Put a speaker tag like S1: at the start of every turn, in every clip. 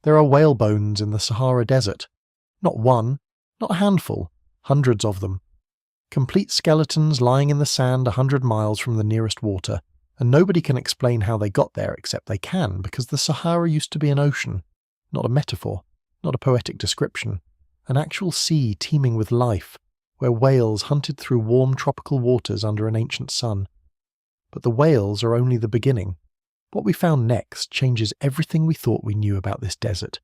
S1: There are whale bones in the Sahara Desert. Not one, not a handful, hundreds of them. Complete skeletons lying in the sand 100 miles from the nearest water, and nobody can explain how they got there except they can, because the Sahara used to be an ocean, not a metaphor, not a poetic description, an actual sea teeming with life, where whales hunted through warm tropical waters under an ancient sun. But the whales are only the beginning. What we found next changes everything we thought we knew about this desert.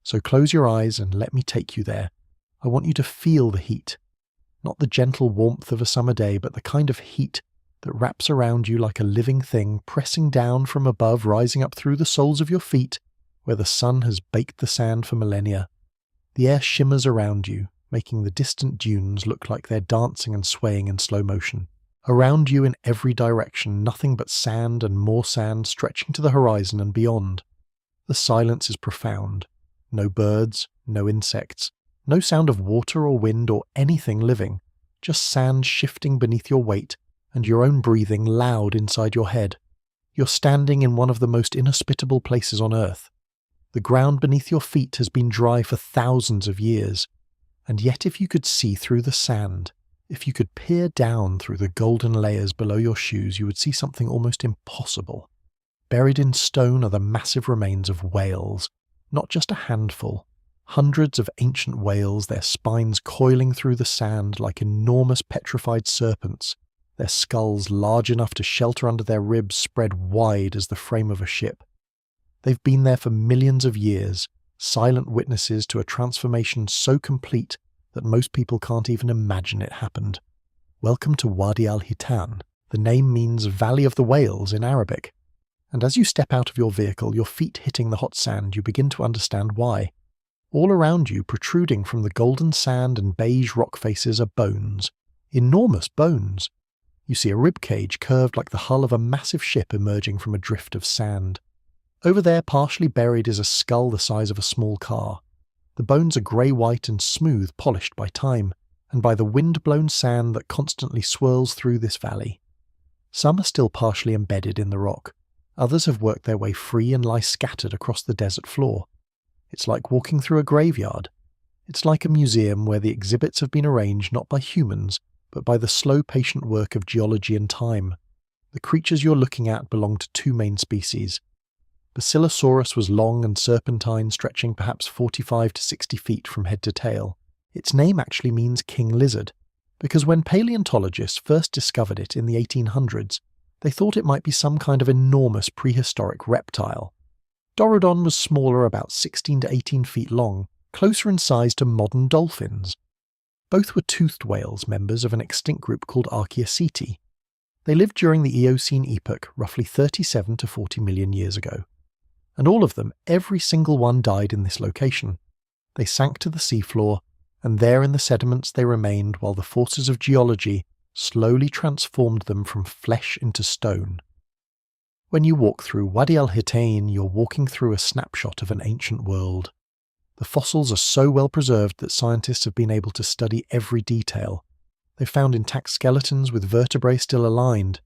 S1: So close your eyes and let me take you there. I want you to feel the heat. Not the gentle warmth of a summer day, but the kind of heat that wraps around you like a living thing, pressing down from above, rising up through the soles of your feet, where the sun has baked the sand for millennia. The air shimmers around you, making the distant dunes look like they're dancing and swaying in slow motion. Around you in every direction, nothing but sand and more sand stretching to the horizon and beyond. The silence is profound. No birds, no insects, no sound of water or wind or anything living, just sand shifting beneath your weight and your own breathing loud inside your head. You're standing in one of the most inhospitable places on Earth. The ground beneath your feet has been dry for thousands of years, and yet if you could see through the sand, if you could peer down through the golden layers below your shoes, you would see something almost impossible. Buried in stone are the massive remains of whales, not just a handful. Hundreds of ancient whales, their spines coiling through the sand like enormous petrified serpents, their skulls large enough to shelter under their ribs spread wide as the frame of a ship. They've been there for millions of years, silent witnesses to a transformation so complete that most people can't even imagine it happened. Welcome to Wadi al-Hitan. The name means Valley of the Whales in Arabic. And as you step out of your vehicle, your feet hitting the hot sand, you begin to understand why. All around you, protruding from the golden sand and beige rock faces, are bones. Enormous bones. You see a rib cage curved like the hull of a massive ship emerging from a drift of sand. Over there, partially buried, is a skull the size of a small car. The bones are grey-white and smooth, polished by time, and by the wind-blown sand that constantly swirls through this valley. Some are still partially embedded in the rock. Others have worked their way free and lie scattered across the desert floor. It's like walking through a graveyard. It's like a museum where the exhibits have been arranged not by humans, but by the slow, patient work of geology and time. The creatures you're looking at belong to two main species. Plesiosaurus was long and serpentine, stretching perhaps 45 to 60 feet from head to tail. Its name actually means king lizard, because when paleontologists first discovered it in the 1800s, they thought it might be some kind of enormous prehistoric reptile. Dorodon was smaller, about 16 to 18 feet long, closer in size to modern dolphins. Both were toothed whales, members of an extinct group called Archaeoceti. They lived during the Eocene epoch, roughly 37 to 40 million years ago. And all of them, every single one, died in this location. They sank to the seafloor, and there in the sediments they remained while the forces of geology slowly transformed them from flesh into stone. When you walk through Wadi al-Hitan, you're walking through a snapshot of an ancient world. The fossils are so well preserved that scientists have been able to study every detail. They've found intact skeletons with vertebrae still aligned.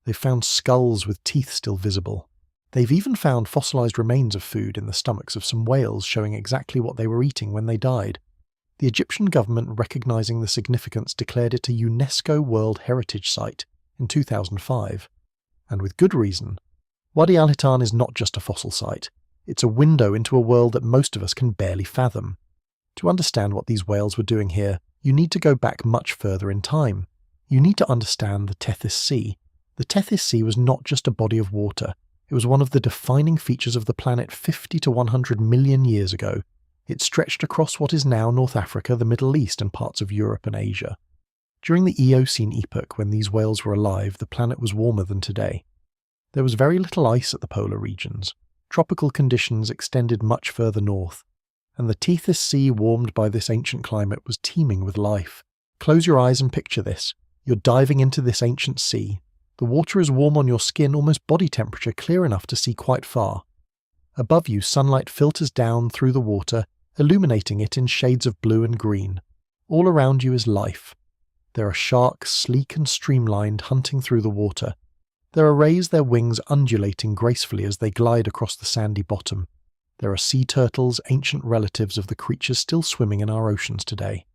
S1: They've found skulls with teeth still visible. They've even found fossilized remains of food in the stomachs of some whales, showing exactly what they were eating when they died. The Egyptian government, recognizing the significance, declared it a UNESCO World Heritage Site in 2005. And with good reason. Wadi al-Hitan is not just a fossil site. It's a window into a world that most of us can barely fathom. To understand what these whales were doing here, you need to go back much further in time. You need to understand the Tethys Sea. The Tethys Sea was not just a body of water. It was one of the defining features of the planet 50 to 100 million years ago. It stretched across what is now North Africa, the Middle East, and parts of Europe and Asia. During the Eocene epoch, when these whales were alive, the planet was warmer than today. There was very little ice at the polar regions. Tropical conditions extended much further north, and the Tethys Sea, warmed by this ancient climate, was teeming with life. Close your eyes and picture this. You're diving into this ancient sea. The water is warm on your skin, almost body temperature, clear enough to see quite far. Above you, sunlight filters down through the water, illuminating it in shades of blue and green. All around you is life. There are sharks, sleek and streamlined, hunting through the water. There are rays, their wings undulating gracefully as they glide across the sandy bottom. There are sea turtles, ancient relatives of the creatures still swimming in our oceans today.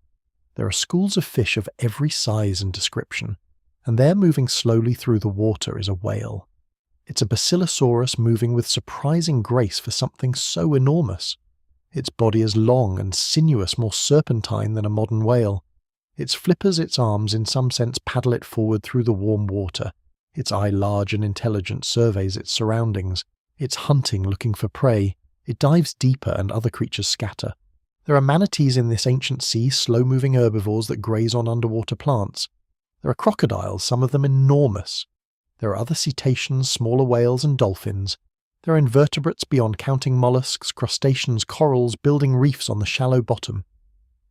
S1: There are schools of fish of every size and description, and there moving slowly through the water is a whale. It's a basilosaurus moving with surprising grace for something so enormous. Its body is long and sinuous, more serpentine than a modern whale. Its flippers, its arms in some sense paddle it forward through the warm water. Its eye, large and intelligent, surveys its surroundings. It's hunting, looking for prey. It dives deeper and other creatures scatter. There are manatees in this ancient sea, slow-moving herbivores that graze on underwater plants. There are crocodiles, some of them enormous. There are other cetaceans, smaller whales and dolphins. There are invertebrates beyond counting, mollusks, crustaceans, corals, building reefs on the shallow bottom.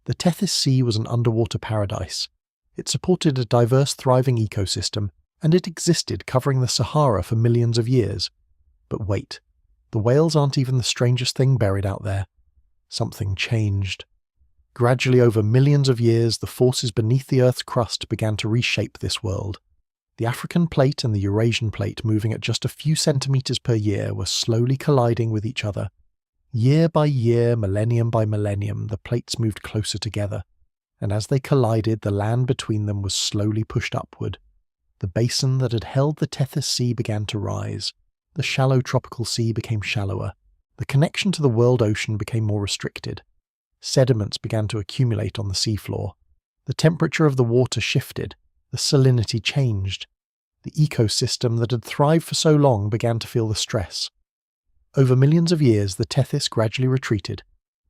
S1: The Tethys Sea was an underwater paradise. It supported a diverse, thriving ecosystem, and it existed covering the Sahara for millions of years. But wait, the whales aren't even the strangest thing buried out there. Something changed. Gradually, over millions of years, the forces beneath the Earth's crust began to reshape this world. The African plate and the Eurasian plate, moving at just a few centimeters per year, were slowly colliding with each other. Year by year, millennium by millennium, the plates moved closer together, and as they collided, the land between them was slowly pushed upward. The basin that had held the Tethys Sea began to rise. The shallow tropical sea became shallower. The connection to the world ocean became more restricted. Sediments began to accumulate on the seafloor. The temperature of the water shifted. The salinity changed. The ecosystem that had thrived for so long began to feel the stress. Over millions of years, the Tethys gradually retreated.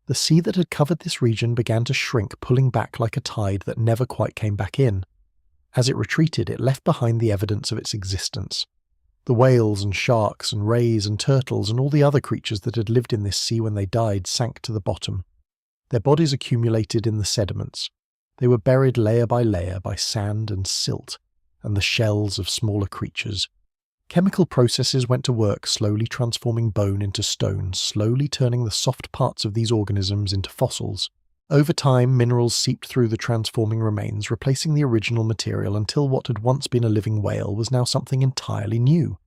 S1: The sea that had covered this region began to shrink, pulling back like a tide that never quite came back in. As it retreated, it left behind the evidence of its existence. The whales and sharks and rays and turtles and all the other creatures that had lived in this sea when they died sank to the bottom. Their bodies accumulated in the sediments. They were buried layer by sand and silt, and the shells of smaller creatures. Chemical processes went to work, slowly transforming bone into stone, slowly turning the soft parts of these organisms into fossils. Over time, minerals seeped through the transforming remains, replacing the original material until what had once been a living whale was now something entirely new.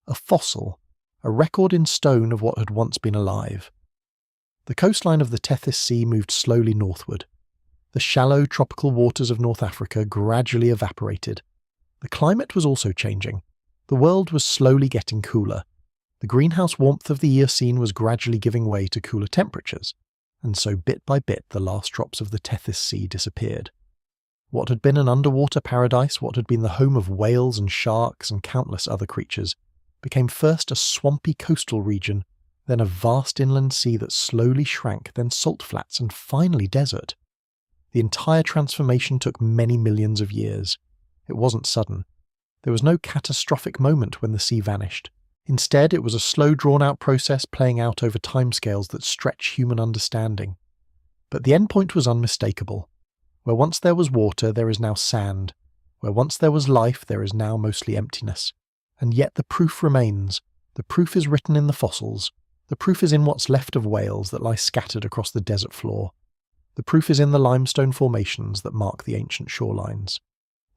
S1: A fossil, a record in stone of what had once been alive. The coastline of the Tethys Sea moved slowly northward. The shallow tropical waters of North Africa gradually evaporated. The climate was also changing. The world was slowly getting cooler. The greenhouse warmth of the Eocene was gradually giving way to cooler temperatures, and so bit by bit the last drops of the Tethys Sea disappeared. What had been an underwater paradise, what had been the home of whales and sharks and countless other creatures, became first a swampy coastal region, then a vast inland sea that slowly shrank, then salt flats, and finally desert. The entire transformation took many millions of years. It wasn't sudden. There was no catastrophic moment when the sea vanished. Instead, it was a slow, drawn-out process playing out over timescales that stretch human understanding. But the endpoint was unmistakable. Where once there was water, there is now sand. Where once there was life, there is now mostly emptiness. And yet the proof remains. The proof is written in the fossils. The proof is in what's left of whales that lie scattered across the desert floor. The proof is in the limestone formations that mark the ancient shorelines.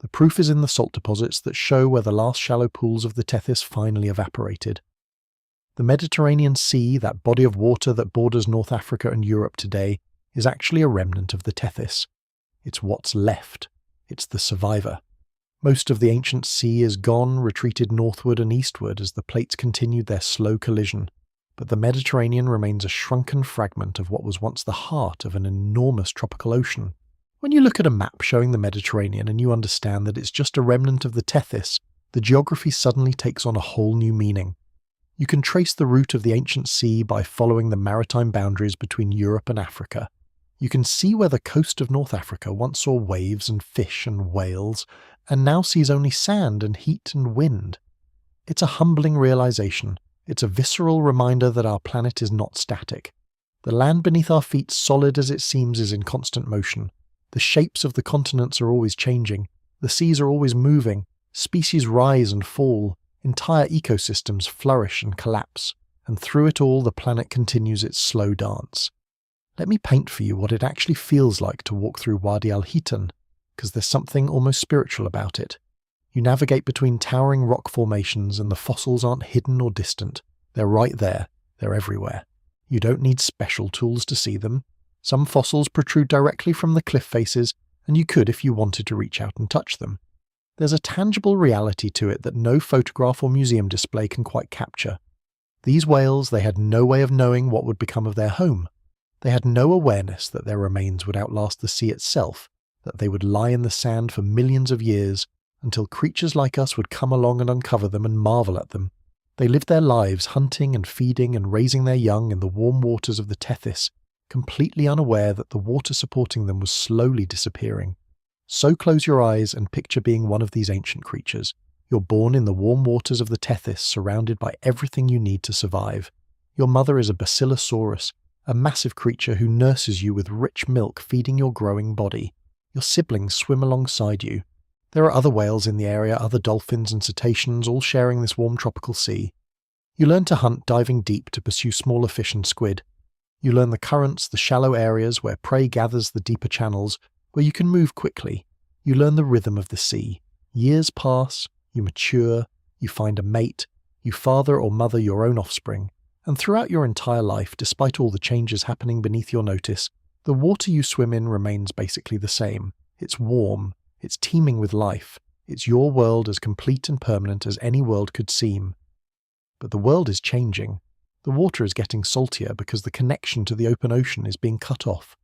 S1: The proof is in the salt deposits that show where the last shallow pools of the Tethys finally evaporated. The Mediterranean Sea, that body of water that borders North Africa and Europe today, is actually a remnant of the Tethys. It's what's left. It's the survivor. Most of the ancient sea is gone, retreated northward and eastward as the plates continued their slow collision, but the Mediterranean remains a shrunken fragment of what was once the heart of an enormous tropical ocean. When you look at a map showing the Mediterranean and you understand that it's just a remnant of the Tethys, the geography suddenly takes on a whole new meaning. You can trace the route of the ancient sea by following the maritime boundaries between Europe and Africa. You can see where the coast of North Africa once saw waves and fish and whales, and now sees only sand and heat and wind. It's a humbling realization. It's a visceral reminder that our planet is not static. The land beneath our feet, solid as it seems, is in constant motion. The shapes of the continents are always changing. The seas are always moving. Species rise and fall. Entire ecosystems flourish and collapse. And through it all, the planet continues its slow dance. Let me paint for you what it actually feels like to walk through Wadi al-Hitan, because there's something almost spiritual about it. You navigate between towering rock formations and the fossils aren't hidden or distant. They're right there. They're everywhere. You don't need special tools to see them. Some fossils protrude directly from the cliff faces, and you could if you wanted to reach out and touch them. There's a tangible reality to it that no photograph or museum display can quite capture. These whales, they had no way of knowing what would become of their home. They had no awareness that their remains would outlast the sea itself, that they would lie in the sand for millions of years, until creatures like us would come along and uncover them and marvel at them. They lived their lives hunting and feeding and raising their young in the warm waters of the Tethys, completely unaware that the water supporting them was slowly disappearing. So close your eyes and picture being one of these ancient creatures. You're born in the warm waters of the Tethys, surrounded by everything you need to survive. Your mother is a Basilosaurus, a massive creature who nurses you with rich milk feeding your growing body. Your siblings swim alongside you. There are other whales in the area, other dolphins and cetaceans, all sharing this warm tropical sea. You learn to hunt diving deep to pursue smaller fish and squid. You learn the currents, the shallow areas where prey gathers, the deeper channels, where you can move quickly. You learn the rhythm of the sea. Years pass, you mature, you find a mate, you father or mother your own offspring, and throughout your entire life, despite all the changes happening beneath your notice, the water you swim in remains basically the same. It's warm, it's teeming with life, it's your world as complete and permanent as any world could seem. But the world is changing. The water is getting saltier because the connection to the open ocean is being cut off.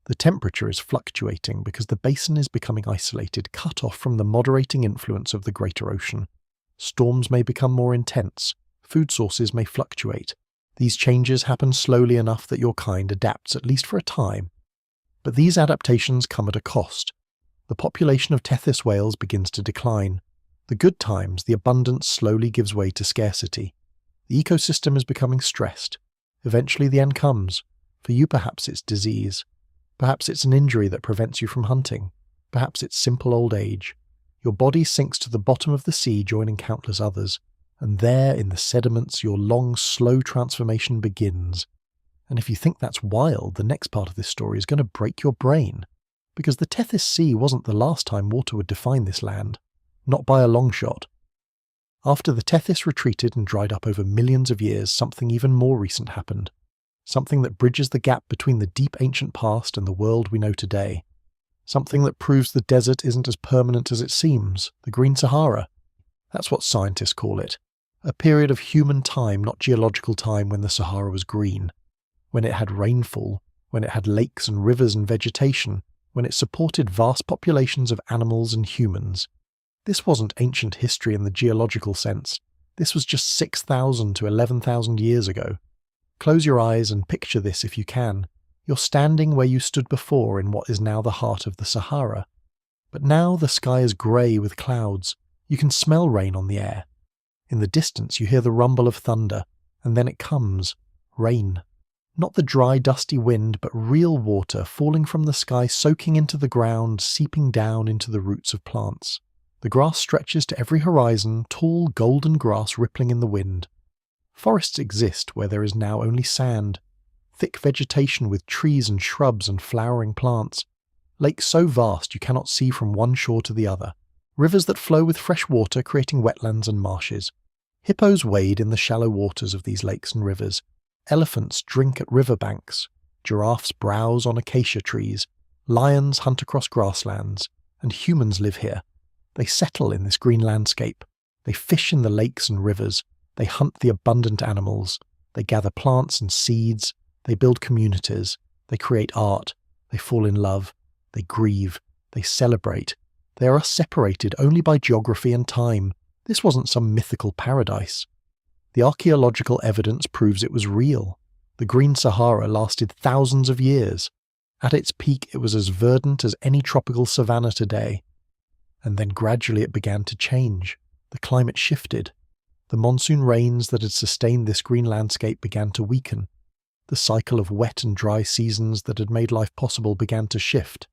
S1: The temperature is fluctuating because the basin is becoming isolated, cut off from the moderating influence of the greater ocean. Storms may become more intense, food sources may fluctuate. These changes happen slowly enough that your kind adapts, at least for a time. But these adaptations come at a cost. The population of Tethys whales begins to decline. The good times, the abundance slowly gives way to scarcity. The ecosystem is becoming stressed. Eventually the end comes. For you perhaps it's disease. Perhaps it's an injury that prevents you from hunting. Perhaps it's simple old age. Your body sinks to the bottom of the sea, joining countless others. And there, in the sediments, your long, slow transformation begins. And if you think that's wild, the next part of this story is going to break your brain. Because the Tethys Sea wasn't the last time water would define this land. Not by a long shot. After the Tethys retreated and dried up over millions of years, something even more recent happened. Something that bridges the gap between the deep ancient past and the world we know today. Something that proves the desert isn't as permanent as it seems, the Green Sahara. That's what scientists call it. A period of human time, not geological time, when the Sahara was green. When it had rainfall, when it had lakes and rivers and vegetation, when it supported vast populations of animals and humans. This wasn't ancient history in the geological sense. This was just 6,000 to 11,000 years ago. Close your eyes and picture this if you can. You're standing where you stood before in what is now the heart of the Sahara. But now the sky is grey with clouds. You can smell rain on the air. In the distance you hear the rumble of thunder, and then it comes. Rain. Not the dry, dusty wind, but real water falling from the sky, soaking into the ground, seeping down into the roots of plants. The grass stretches to every horizon, tall golden grass rippling in the wind. Forests exist where there is now only sand. Thick vegetation with trees and shrubs and flowering plants. Lakes so vast you cannot see from one shore to the other. Rivers that flow with fresh water, creating wetlands and marshes. Hippos wade in the shallow waters of these lakes and rivers. Elephants drink at riverbanks. Giraffes browse on acacia trees. Lions hunt across grasslands. And humans live here. They settle in this green landscape. They fish in the lakes and rivers. They hunt the abundant animals. They gather plants and seeds. They build communities. They create art. They fall in love. They grieve. They celebrate. They are separated only by geography and time. This wasn't some mythical paradise. The archaeological evidence proves it was real. The Green Sahara lasted thousands of years. At its peak, it was as verdant as any tropical savanna today. And then gradually it began to change. The climate shifted. The monsoon rains that had sustained this green landscape began to weaken. The cycle of wet and dry seasons that had made life possible began to shift.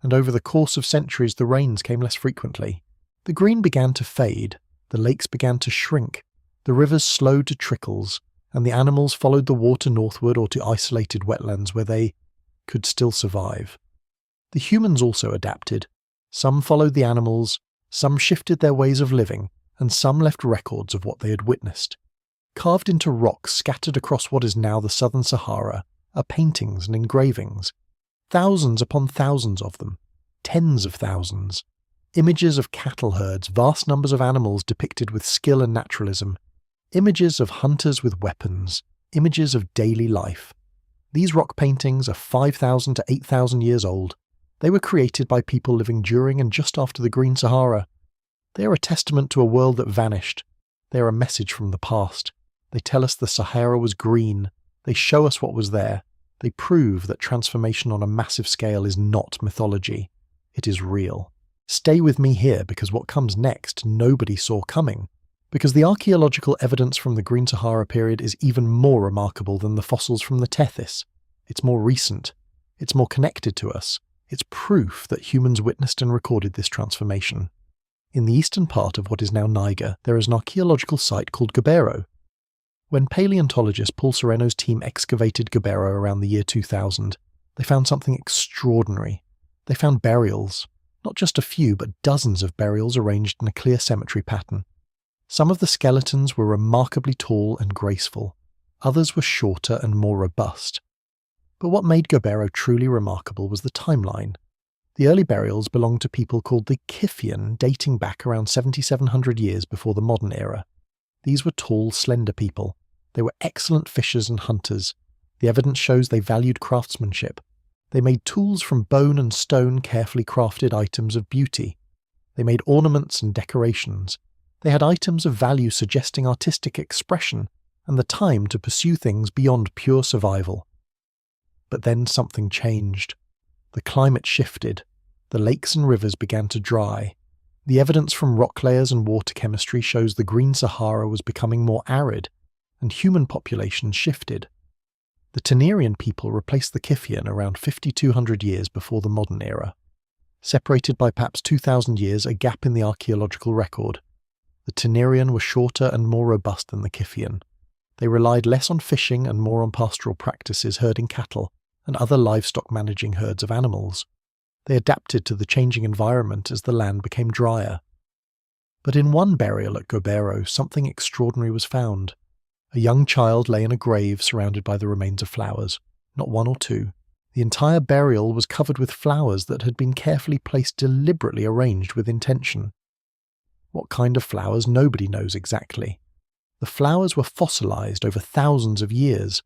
S1: And over the course of centuries, the rains came less frequently. The green began to fade. The lakes began to shrink. The rivers slowed to trickles, and the animals followed the water northward or to isolated wetlands where they could still survive. The humans also adapted. Some followed the animals, some shifted their ways of living, and some left records of what they had witnessed. Carved into rocks scattered across what is now the southern Sahara are paintings and engravings, thousands upon thousands of them, tens of thousands. Images of cattle herds, vast numbers of animals depicted with skill and naturalism, images of hunters with weapons, images of daily life. These rock paintings are 5,000 to 8,000 years old. They were created by people living during and just after the Green Sahara. They are a testament to a world that vanished. They are a message from the past. They tell us the Sahara was green. They show us what was there. They prove that transformation on a massive scale is not mythology. It is real. Stay with me here because what comes next nobody saw coming. Because the archaeological evidence from the Green Sahara period is even more remarkable than the fossils from the Tethys. It's more recent. It's more connected to us. It's proof that humans witnessed and recorded this transformation. In the eastern part of what is now Niger, there is an archaeological site called Gobero. When paleontologist Paul Sereno's team excavated Gobero around the year 2000, they found something extraordinary. They found burials. Not just a few, but dozens of burials arranged in a clear symmetry pattern. Some of the skeletons were remarkably tall and graceful. Others were shorter and more robust. But what made Gobero truly remarkable was the timeline. The early burials belonged to people called the Kiffian, dating back around 7,700 years before the modern era. These were tall, slender people. They were excellent fishers and hunters. The evidence shows they valued craftsmanship. They made tools from bone and stone, carefully crafted items of beauty. They made ornaments and decorations. They had items of value suggesting artistic expression and the time to pursue things beyond pure survival. But then something changed. The climate shifted. The lakes and rivers began to dry. The evidence from rock layers and water chemistry shows the Green Sahara was becoming more arid, and human populations shifted. The Tenerian people replaced the Kiffian around 5,200 years before the modern era. Separated by perhaps 2,000 years, a gap in the archaeological record. The Tenerian were shorter and more robust than the Kiffian. They relied less on fishing and more on pastoral practices, herding cattle and other livestock, managing herds of animals. They adapted to the changing environment as the land became drier. But in one burial at Gobero, something extraordinary was found. A young child lay in a grave surrounded by the remains of flowers, not one or two. The entire burial was covered with flowers that had been carefully placed, deliberately arranged with intention. What kind of flowers, nobody knows exactly. The flowers were fossilized over thousands of years,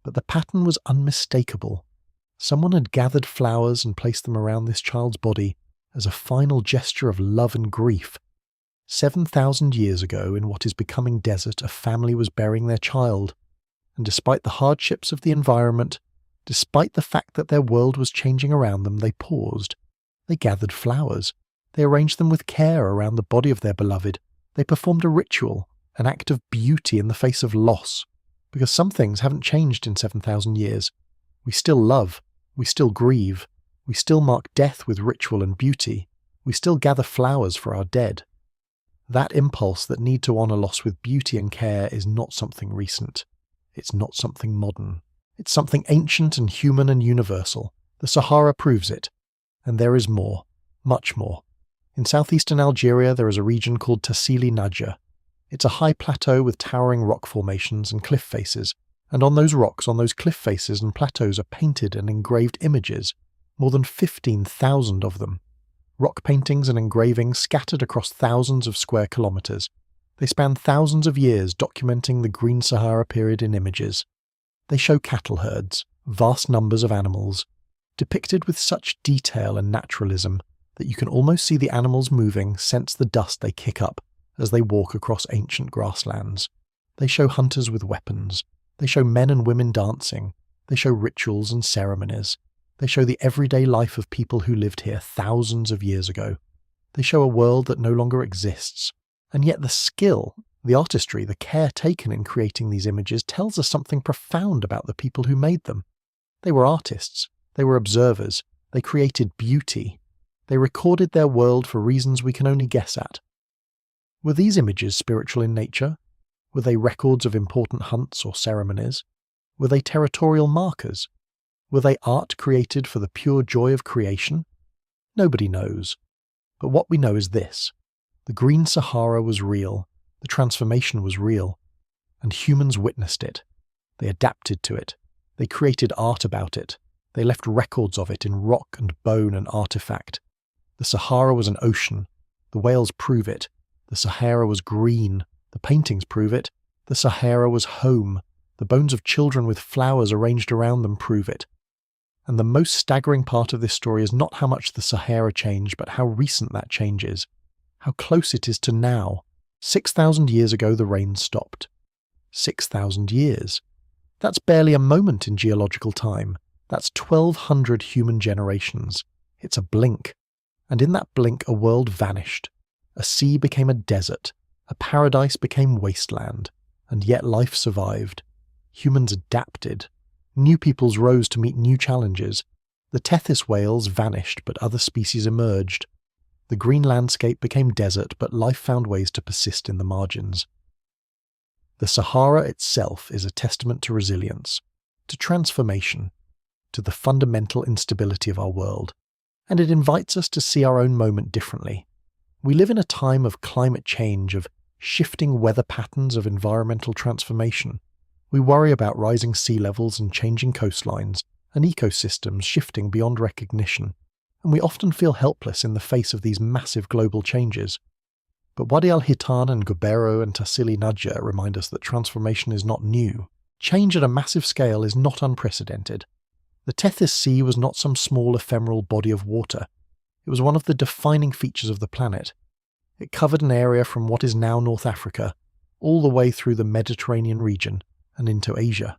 S1: but the pattern was unmistakable. Someone had gathered flowers and placed them around this child's body as a final gesture of love and grief. 7,000 years ago, in what is becoming desert, a family was burying their child, and despite the hardships of the environment, despite the fact that their world was changing around them, they paused. They gathered flowers. They arranged them with care around the body of their beloved. They performed a ritual, an act of beauty in the face of loss, because some things haven't changed in 7,000 years. We still love. We still grieve. We still mark death with ritual and beauty. We still gather flowers for our dead. That impulse that need to honour loss with beauty and care is not something recent. It's not something modern. It's something ancient and human and universal. The Sahara proves it. And there is more. Much more. In southeastern Algeria there is a region called Tassili Nadja. It's a high plateau with towering rock formations and cliff faces. And on those rocks, on those cliff faces and plateaus are painted and engraved images. More than 15,000 of them. Rock paintings and engravings scattered across thousands of square kilometres. They span thousands of years, documenting the Green Sahara period in images. They show cattle herds, vast numbers of animals, depicted with such detail and naturalism that you can almost see the animals moving, sense the dust they kick up as they walk across ancient grasslands. They show hunters with weapons. They show men and women dancing. They show rituals and ceremonies. They show the everyday life of people who lived here thousands of years ago. They show a world that no longer exists. And yet the skill, the artistry, the care taken in creating these images tells us something profound about the people who made them. They were artists. They were observers. They created beauty. They recorded their world for reasons we can only guess at. Were these images spiritual in nature? Were they records of important hunts or ceremonies? Were they territorial markers? Were they art created for the pure joy of creation? Nobody knows. But what we know is this. The Green Sahara was real. The transformation was real. and humans witnessed it. They adapted to it. They created art about it. They left records of it in rock and bone and artifact. The Sahara was an ocean. The whales prove it. The Sahara was green. The paintings prove it. The Sahara was home. The bones of children with flowers arranged around them prove it. And the most staggering part of this story is not how much the Sahara changed, but how recent that change is. How close it is to now. 6,000 years ago the rain stopped. 6,000 years. That's barely a moment in geological time. That's 1,200 human generations. It's a blink. And in that blink a world vanished. A sea became a desert. A paradise became wasteland. And yet life survived. Humans adapted. New peoples rose to meet new challenges. The Tethys whales vanished, but other species emerged. The green landscape became desert, but life found ways to persist in the margins. The Sahara itself is a testament to resilience, to transformation, to the fundamental instability of our world, and it invites us to see our own moment differently. We live in a time of climate change, of shifting weather patterns, of environmental transformation. We worry about rising sea levels and changing coastlines, and ecosystems shifting beyond recognition, and we often feel helpless in the face of these massive global changes. But Wadi al-Hitan and Gobero and Tassili Nadja remind us that transformation is not new. Change at a massive scale is not unprecedented. The Tethys Sea was not some small ephemeral body of water. It was one of the defining features of the planet. It covered an area from what is now North Africa, all the way through the Mediterranean region and into Asia.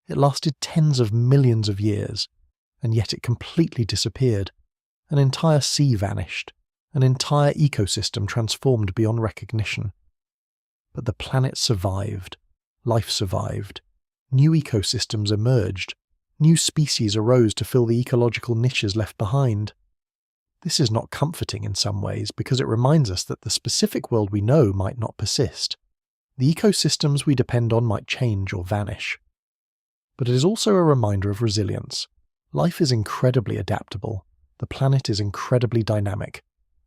S1: It lasted tens of millions of years, and yet it completely disappeared. An entire sea vanished. An entire ecosystem transformed beyond recognition. But the planet survived. Life survived. New ecosystems emerged. New species arose to fill the ecological niches left behind. This is not comforting in some ways because it reminds us that the specific world we know might not persist. The ecosystems we depend on might change or vanish. But it is also a reminder of resilience. Life is incredibly adaptable. The planet is incredibly dynamic.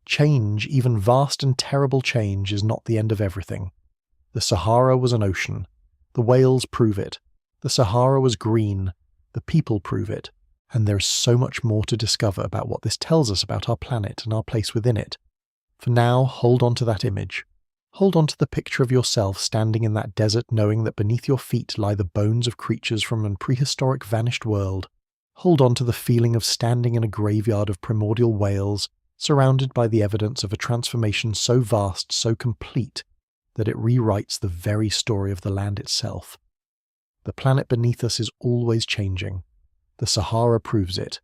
S1: Change, even vast and terrible change, is not the end of everything. The Sahara was an ocean. The whales prove it. The Sahara was green. The people prove it. And there is so much more to discover about what this tells us about our planet and our place within it. For now, hold on to that image. Hold on to the picture of yourself standing in that desert knowing that beneath your feet lie the bones of creatures from a prehistoric vanished world. Hold on to the feeling of standing in a graveyard of primordial whales, surrounded by the evidence of a transformation so vast, so complete, that it rewrites the very story of the land itself. The planet beneath us is always changing. The Sahara proves it.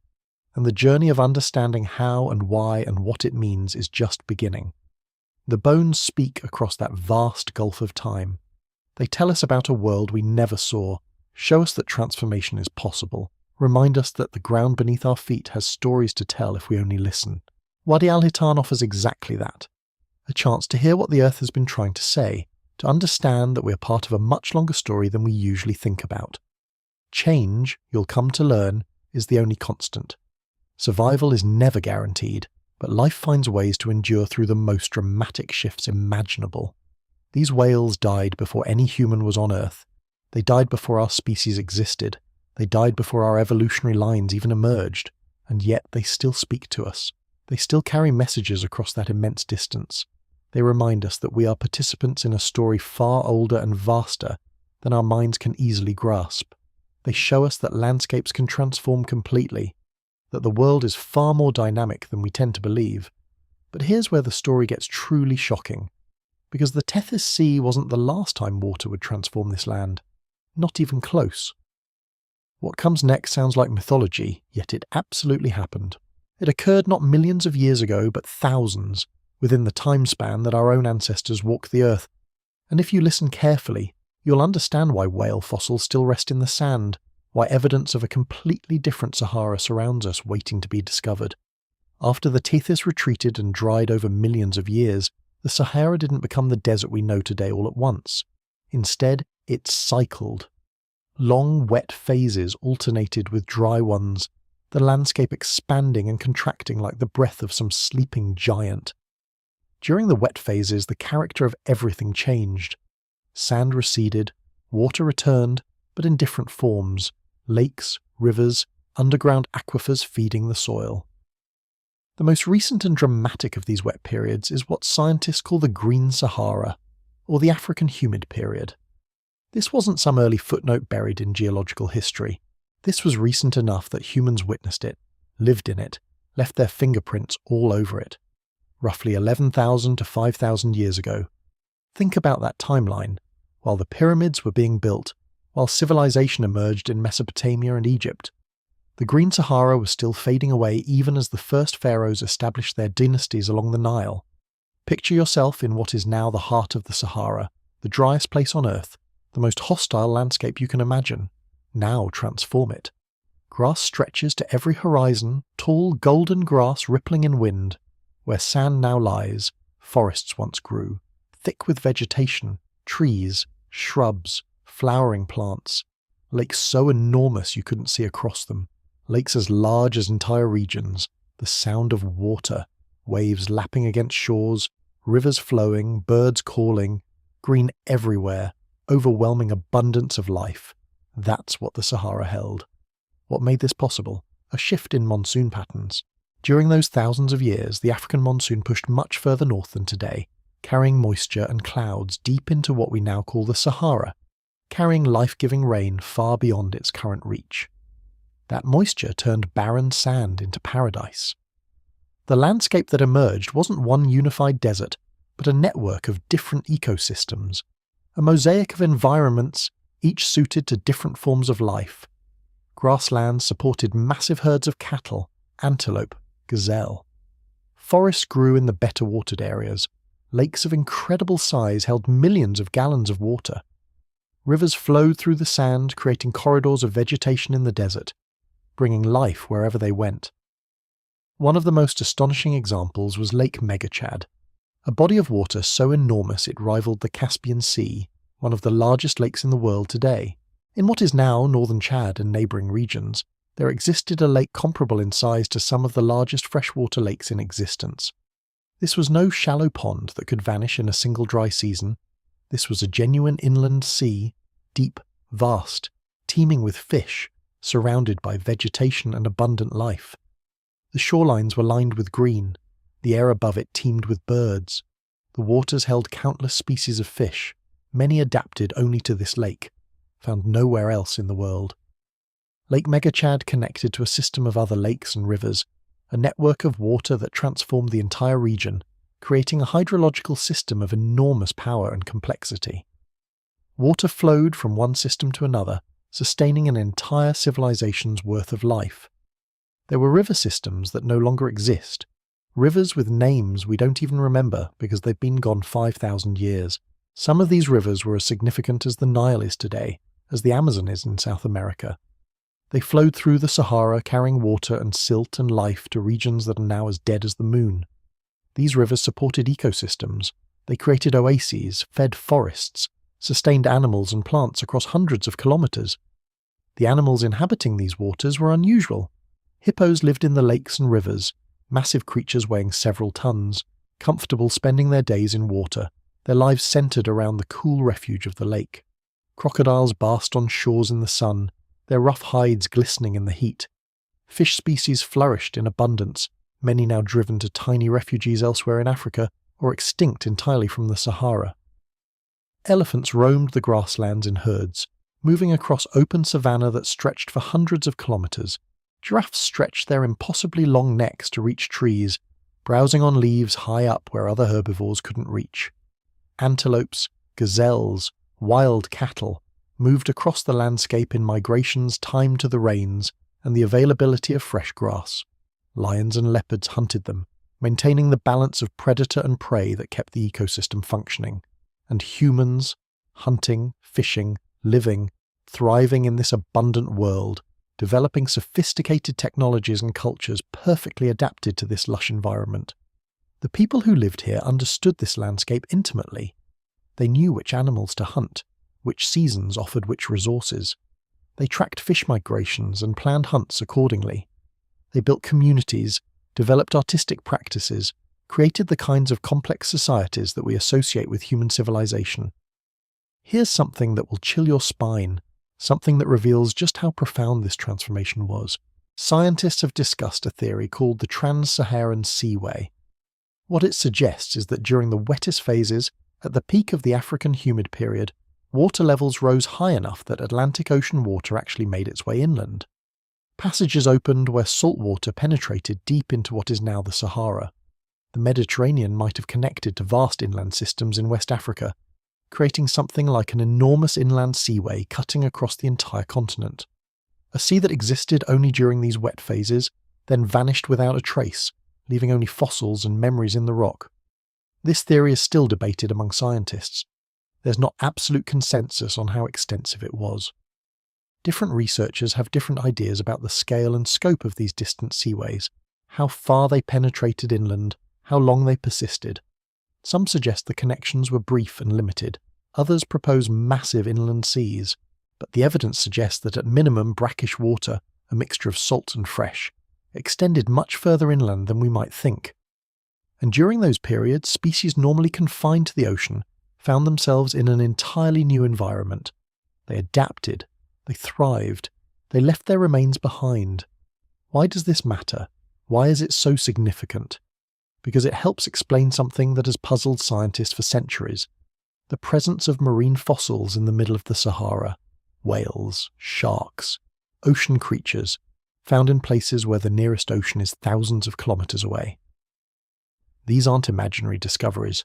S1: And the journey of understanding how and why and what it means is just beginning. The bones speak across that vast gulf of time. They tell us about a world we never saw, show us that transformation is possible, remind us that the ground beneath our feet has stories to tell if we only listen. Wadi al-Hitan offers exactly that. A chance to hear what the Earth has been trying to say, to understand that we are part of a much longer story than we usually think about. Change, you'll come to learn, is the only constant. Survival is never guaranteed, but life finds ways to endure through the most dramatic shifts imaginable. These whales died before any human was on Earth. They died before our species existed. They died before our evolutionary lines even emerged, and yet they still speak to us. They still carry messages across that immense distance. They remind us that we are participants in a story far older and vaster than our minds can easily grasp. They show us that landscapes can transform completely, that the world is far more dynamic than we tend to believe. But here's where the story gets truly shocking, because the Tethys Sea wasn't the last time water would transform this land. Not even close. What comes next sounds like mythology, yet it absolutely happened. It occurred not millions of years ago, but thousands, within the time span that our own ancestors walked the Earth. And if you listen carefully, you'll understand why whale fossils still rest in the sand, why evidence of a completely different Sahara surrounds us waiting to be discovered. After the Tethys retreated and dried over millions of years, the Sahara didn't become the desert we know today all at once. Instead, it cycled. Long, wet phases alternated with dry ones, the landscape expanding and contracting like the breath of some sleeping giant. During the wet phases, the character of everything changed. Sand receded, water returned, but in different forms: lakes, rivers, underground aquifers feeding the soil. The most recent and dramatic of these wet periods is what scientists call the Green Sahara, or the African humid period. This wasn't some early footnote buried in geological history. This was recent enough that humans witnessed it, lived in it, left their fingerprints all over it. Roughly 11,000 to 5,000 years ago. Think about that timeline. While the pyramids were being built, while civilization emerged in Mesopotamia and Egypt, the Green Sahara was still fading away even as the first pharaohs established their dynasties along the Nile. Picture yourself in what is now the heart of the Sahara, the driest place on Earth, the most hostile landscape you can imagine. Now transform it. Grass stretches to every horizon, tall golden grass rippling in wind. Where sand now lies, forests once grew, thick with vegetation, trees, shrubs, flowering plants, lakes so enormous you couldn't see across them, lakes as large as entire regions, the sound of water, waves lapping against shores, rivers flowing, birds calling, green everywhere, overwhelming abundance of life. That's what the Sahara held. What made this possible? A shift in monsoon patterns. During those thousands of years, the African monsoon pushed much further north than today, carrying moisture and clouds deep into what we now call the Sahara, carrying life-giving rain far beyond its current reach. That moisture turned barren sand into paradise. The landscape that emerged wasn't one unified desert, but a network of different ecosystems, a mosaic of environments, each suited to different forms of life. Grasslands supported massive herds of cattle, antelope, gazelle. Forests grew in the better watered areas. Lakes of incredible size held millions of gallons of water. Rivers flowed through the sand, creating corridors of vegetation in the desert, bringing life wherever they went. One of the most astonishing examples was Lake Megachad, a body of water so enormous it rivaled the Caspian Sea, one of the largest lakes in the world today. In what is now northern Chad and neighbouring regions, there existed a lake comparable in size to some of the largest freshwater lakes in existence. This was no shallow pond that could vanish in a single dry season. This was a genuine inland sea, deep, vast, teeming with fish, surrounded by vegetation and abundant life. The shorelines were lined with green. The air above it teemed with birds. The waters held countless species of fish, many adapted only to this lake, found nowhere else in the world. Lake Megachad connected to a system of other lakes and rivers, a network of water that transformed the entire region, creating a hydrological system of enormous power and complexity. Water flowed from one system to another, sustaining an entire civilization's worth of life. There were river systems that no longer exist, rivers with names we don't even remember because they've been gone 5,000 years. Some of these rivers were as significant as the Nile is today, as the Amazon is in South America. They flowed through the Sahara, carrying water and silt and life to regions that are now as dead as the moon. These rivers supported ecosystems. They created oases, fed forests, sustained animals and plants across hundreds of kilometers. The animals inhabiting these waters were unusual. Hippos lived in the lakes and rivers, massive creatures weighing several tons, comfortable spending their days in water, their lives centered around the cool refuge of the lake. Crocodiles basked on shores in the sun, their rough hides glistening in the heat. Fish species flourished in abundance, many now driven to tiny refuges elsewhere in Africa or extinct entirely from the Sahara. Elephants roamed the grasslands in herds, moving across open savanna that stretched for hundreds of kilometers. Giraffes stretched their impossibly long necks to reach trees, browsing on leaves high up where other herbivores couldn't reach. Antelopes, gazelles, wild cattle moved across the landscape in migrations timed to the rains and the availability of fresh grass. Lions and leopards hunted them, maintaining the balance of predator and prey that kept the ecosystem functioning. And humans, hunting, fishing, living, thriving in this abundant world, developing sophisticated technologies and cultures perfectly adapted to this lush environment. The people who lived here understood this landscape intimately. They knew which animals to hunt, which seasons offered which resources. They tracked fish migrations and planned hunts accordingly. They built communities, developed artistic practices, created the kinds of complex societies that we associate with human civilization. Here's something that will chill your spine, something that reveals just how profound this transformation was. Scientists have discussed a theory called the Trans-Saharan Seaway. What it suggests is that during the wettest phases, at the peak of the African humid period, water levels rose high enough that Atlantic Ocean water actually made its way inland. Passages opened where salt water penetrated deep into what is now the Sahara. The Mediterranean might have connected to vast inland systems in West Africa, creating something like an enormous inland seaway cutting across the entire continent. A sea that existed only during these wet phases, then vanished without a trace, leaving only fossils and memories in the rock. This theory is still debated among scientists. There's not absolute consensus on how extensive it was. Different researchers have different ideas about the scale and scope of these distant seaways, how far they penetrated inland, how long they persisted. Some suggest the connections were brief and limited, others propose massive inland seas, but the evidence suggests that at minimum brackish water, a mixture of salt and fresh, extended much further inland than we might think. And during those periods, species normally confined to the ocean found themselves in an entirely new environment. They adapted, they thrived, they left their remains behind. Why does this matter? Why is it so significant? Because it helps explain something that has puzzled scientists for centuries: the presence of marine fossils in the middle of the Sahara, whales, sharks, ocean creatures, found in places where the nearest ocean is thousands of kilometers away. These aren't imaginary discoveries.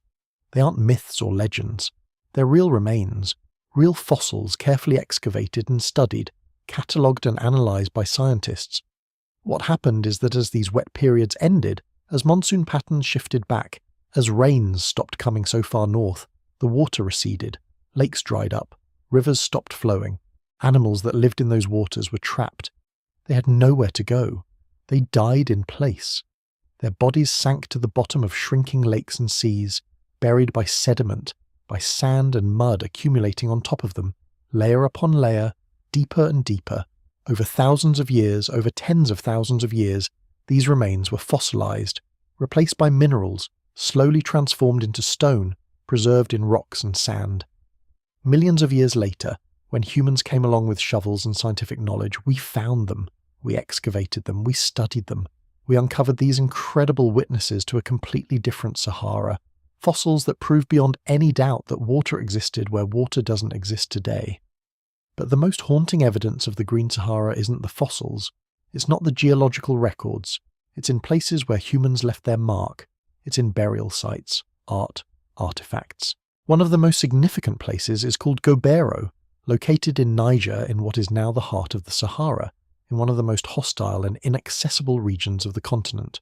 S1: They aren't myths or legends. They're real remains, real fossils carefully excavated and studied, catalogued and analysed by scientists. What happened is that as these wet periods ended, as monsoon patterns shifted back, as rains stopped coming so far north, the water receded, lakes dried up, rivers stopped flowing, animals that lived in those waters were trapped. They had nowhere to go. They died in place. Their bodies sank to the bottom of shrinking lakes and seas, buried by sediment, by sand and mud accumulating on top of them, layer upon layer, deeper and deeper. Over thousands of years, over tens of thousands of years, these remains were fossilized, replaced by minerals, slowly transformed into stone, preserved in rocks and sand. Millions of years later, when humans came along with shovels and scientific knowledge, we found them, we excavated them, we studied them. We uncovered these incredible witnesses to a completely different Sahara, fossils that prove beyond any doubt that water existed where water doesn't exist today. But the most haunting evidence of the Green Sahara isn't the fossils, it's not the geological records, it's in places where humans left their mark, it's in burial sites, art, artifacts. One of the most significant places is called Gobero, located in Niger in what is now the heart of the Sahara, in one of the most hostile and inaccessible regions of the continent.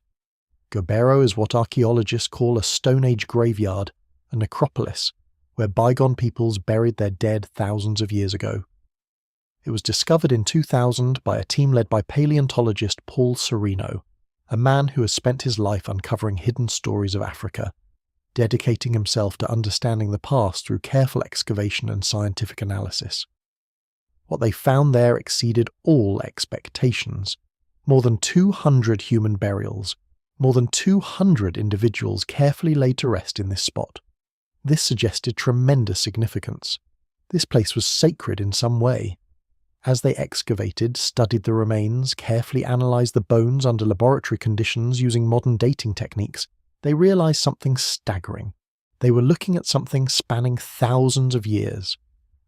S1: Gobero is what archaeologists call a Stone Age graveyard, a necropolis, where bygone peoples buried their dead thousands of years ago. It was discovered in 2000 by a team led by paleontologist Paul Sereno, a man who has spent his life uncovering hidden stories of Africa, dedicating himself to understanding the past through careful excavation and scientific analysis. What they found there exceeded all expectations. More than 200 human burials, more than 200 individuals carefully laid to rest in this spot. This suggested tremendous significance. This place was sacred in some way. As they excavated, studied the remains, carefully analysed the bones under laboratory conditions using modern dating techniques, they realised something staggering. They were looking at something spanning thousands of years.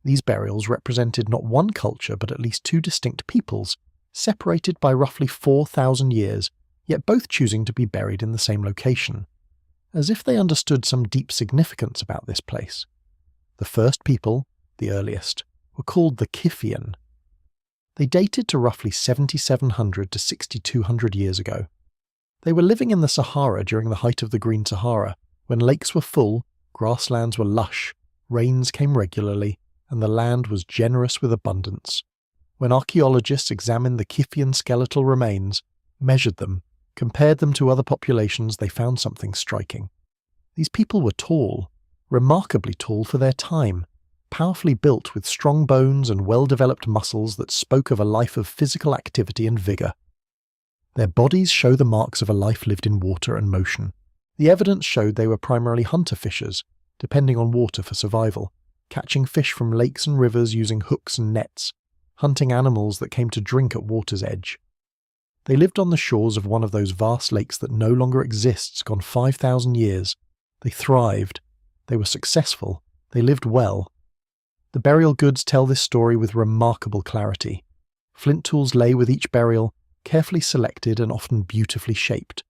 S1: These burials represented not one culture but at least two distinct peoples, separated by roughly 4,000 years, yet both choosing to be buried in the same location, as if they understood some deep significance about this place. The first people, the earliest, were called the Kiffian. They dated to roughly 7,700 to 6,200 years ago. They were living in the Sahara during the height of the Green Sahara, when lakes were full, grasslands were lush, rains came regularly, and the land was generous with abundance. When archaeologists examined the Kiffian skeletal remains, measured them, compared them to other populations, they found something striking. These people were tall, remarkably tall for their time, powerfully built with strong bones and well-developed muscles that spoke of a life of physical activity and vigour. Their bodies show the marks of a life lived in water and motion. The evidence showed they were primarily hunter-fishers, depending on water for survival, catching fish from lakes and rivers using hooks and nets, hunting animals that came to drink at water's edge. They lived on the shores of one of those vast lakes that no longer exists, gone 5,000 years. They thrived. They were successful. They lived well. The burial goods tell this story with remarkable clarity. Flint tools lay with each burial, carefully selected and often beautifully shaped.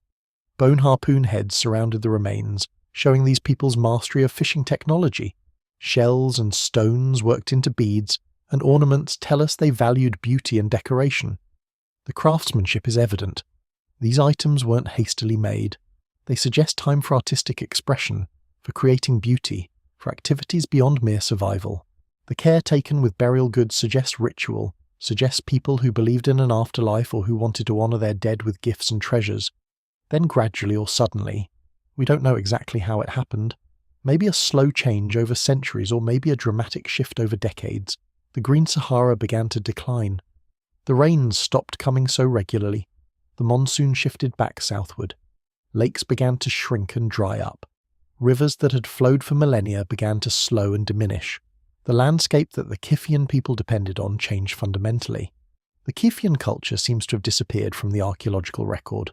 S1: Bone harpoon heads surrounded the remains, showing these people's mastery of fishing technology. Shells and stones worked into beads, and ornaments tell us they valued beauty and decoration. The craftsmanship is evident. These items weren't hastily made. They suggest time for artistic expression, for creating beauty, for activities beyond mere survival. The care taken with burial goods suggests ritual, suggests people who believed in an afterlife or who wanted to honor their dead with gifts and treasures. Then gradually or suddenly, we don't know exactly how it happened, maybe a slow change over centuries or maybe a dramatic shift over decades, the Green Sahara began to decline. The rains stopped coming so regularly. The monsoon shifted back southward. Lakes began to shrink and dry up. Rivers that had flowed for millennia began to slow and diminish. The landscape that the Kiphian people depended on changed fundamentally. The Kiphian culture seems to have disappeared from the archaeological record.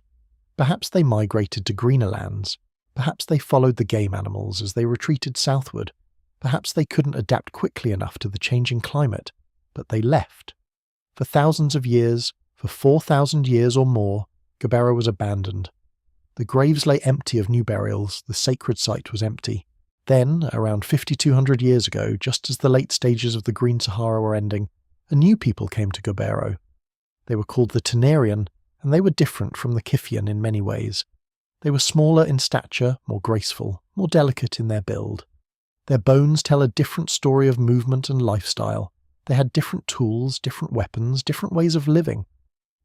S1: Perhaps they migrated to greener lands. Perhaps they followed the game animals as they retreated southward. Perhaps they couldn't adapt quickly enough to the changing climate, but they left. For thousands of years, for 4,000 years or more, Gabera was abandoned. The graves lay empty of new burials, the sacred site was empty. Then, around 5,200 years ago, just as the late stages of the Green Sahara were ending, a new people came to Gabero. They were called the Tenerian, and they were different from the Kiphian in many ways. They were smaller in stature, more graceful, more delicate in their build. Their bones tell a different story of movement and lifestyle. They had different tools, different weapons, different ways of living.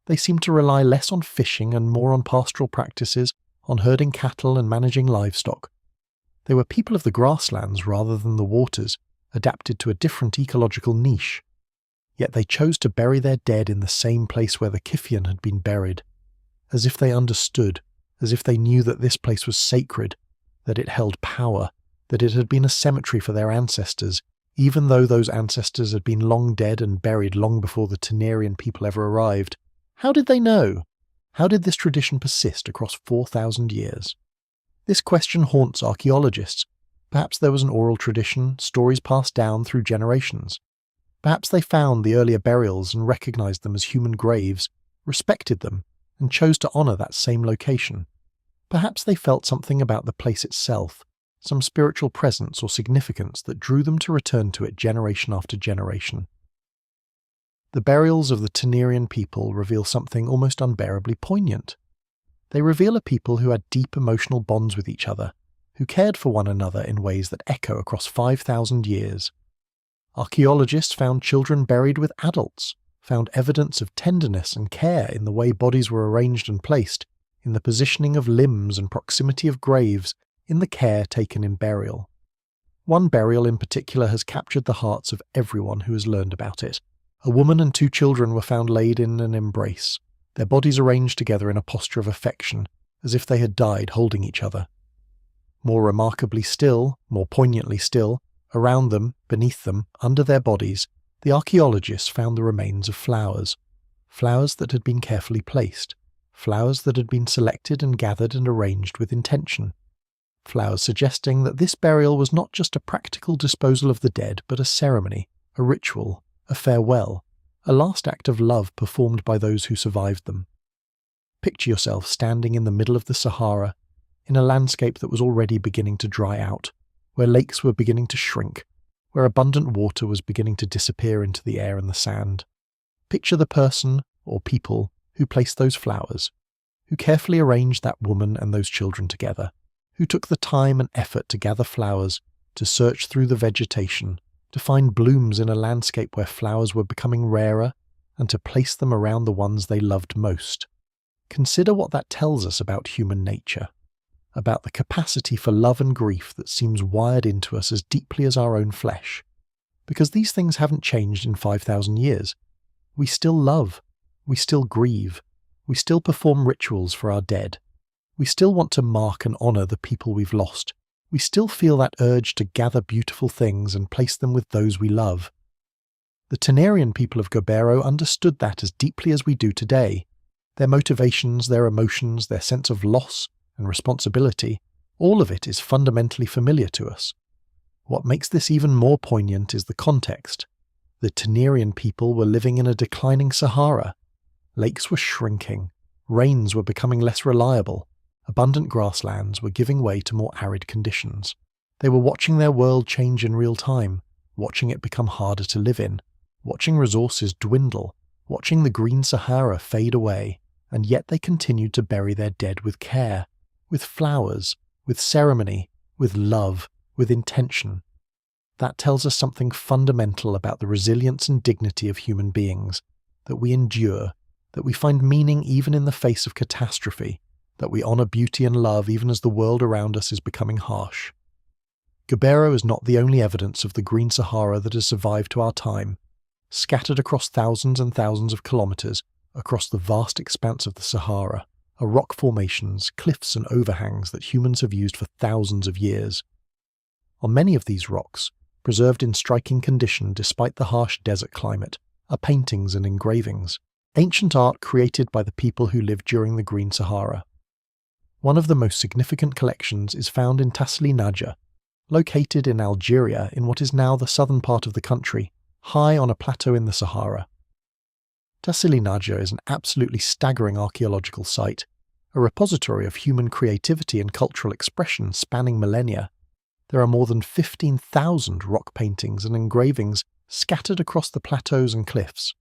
S1: They seemed to rely less on fishing and more on pastoral practices, on herding cattle and managing livestock. They were people of the grasslands rather than the waters, adapted to a different ecological niche. Yet they chose to bury their dead in the same place where the Kiphian had been buried, as if they understood, as if they knew that this place was sacred, that it held power, that it had been a cemetery for their ancestors, even though those ancestors had been long dead and buried long before the Tenerian people ever arrived. How did they know? How did this tradition persist across 4,000 years? This question haunts archaeologists. Perhaps there was an oral tradition, stories passed down through generations. Perhaps they found the earlier burials and recognized them as human graves, respected them, and chose to honor that same location. Perhaps they felt something about the place itself, some spiritual presence or significance that drew them to return to it generation after generation. The burials of the Tenerian people reveal something almost unbearably poignant. They reveal a people who had deep emotional bonds with each other, who cared for one another in ways that echo across 5,000 years. Archaeologists found children buried with adults, found evidence of tenderness and care in the way bodies were arranged and placed, in the positioning of limbs and proximity of graves, in the care taken in burial. One burial in particular has captured the hearts of everyone who has learned about it. A woman and 2 children were found laid in an embrace, their bodies arranged together in a posture of affection, as if they had died holding each other. More remarkably still, more poignantly still, around them, beneath them, under their bodies, the archaeologists found the remains of flowers. Flowers that had been carefully placed. Flowers that had been selected and gathered and arranged with intention. Flowers suggesting that this burial was not just a practical disposal of the dead, but a ceremony, a ritual, a farewell, a last act of love performed by those who survived them. Picture yourself standing in the middle of the Sahara, in a landscape that was already beginning to dry out, where lakes were beginning to shrink, where abundant water was beginning to disappear into the air and the sand. Picture the person, or people, who placed those flowers, who carefully arranged that woman and those children together, who took the time and effort to gather flowers, to search through the vegetation, to find blooms in a landscape where flowers were becoming rarer, and to place them around the ones they loved most. Consider what that tells us about human nature, about the capacity for love and grief that seems wired into us as deeply as our own flesh. Because these things haven't changed in 5,000 years. We still love, we still grieve, we still perform rituals for our dead. We still want to mark and honor the people we've lost, we still feel that urge to gather beautiful things and place them with those we love. The Tenerian people of Gobero understood that as deeply as we do today. Their motivations, their emotions, their sense of loss and responsibility, all of it is fundamentally familiar to us. What makes this even more poignant is the context. The Tenerian people were living in a declining Sahara. Lakes were shrinking, rains were becoming less reliable, abundant grasslands were giving way to more arid conditions. They were watching their world change in real time, watching it become harder to live in, watching resources dwindle, watching the Green Sahara fade away, and yet they continued to bury their dead with care, with flowers, with ceremony, with love, with intention. That tells us something fundamental about the resilience and dignity of human beings, that we endure, that we find meaning even in the face of catastrophe, that we honor beauty and love even as the world around us is becoming harsh. Gobero is not the only evidence of the Green Sahara that has survived to our time. Scattered across thousands and thousands of kilometers, across the vast expanse of the Sahara, are rock formations, cliffs and overhangs that humans have used for thousands of years. On many of these rocks, preserved in striking condition despite the harsh desert climate, are paintings and engravings, ancient art created by the people who lived during the Green Sahara. One of the most significant collections is found in Tethys, located in Algeria in what is now the southern part of the country, high on a plateau in the Sahara. Tethys is an absolutely staggering archaeological site, a repository of human creativity and cultural expression spanning millennia. There are more than 15,000 rock paintings and engravings scattered across the plateaus and cliffs,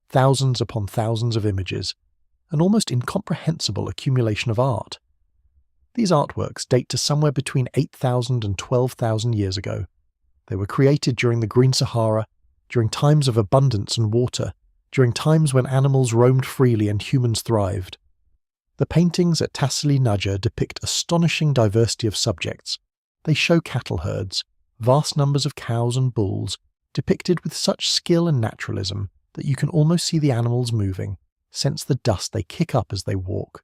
S1: thousands upon thousands of images, an almost incomprehensible accumulation of art. These artworks date to somewhere between 8,000 and 12,000 years ago. They were created during the Green Sahara, during times of abundance and water, during times when animals roamed freely and humans thrived. The paintings at Tethys depict astonishing diversity of subjects. They show cattle herds, vast numbers of cows and bulls, depicted with such skill and naturalism that you can almost see the animals moving, sense the dust they kick up as they walk.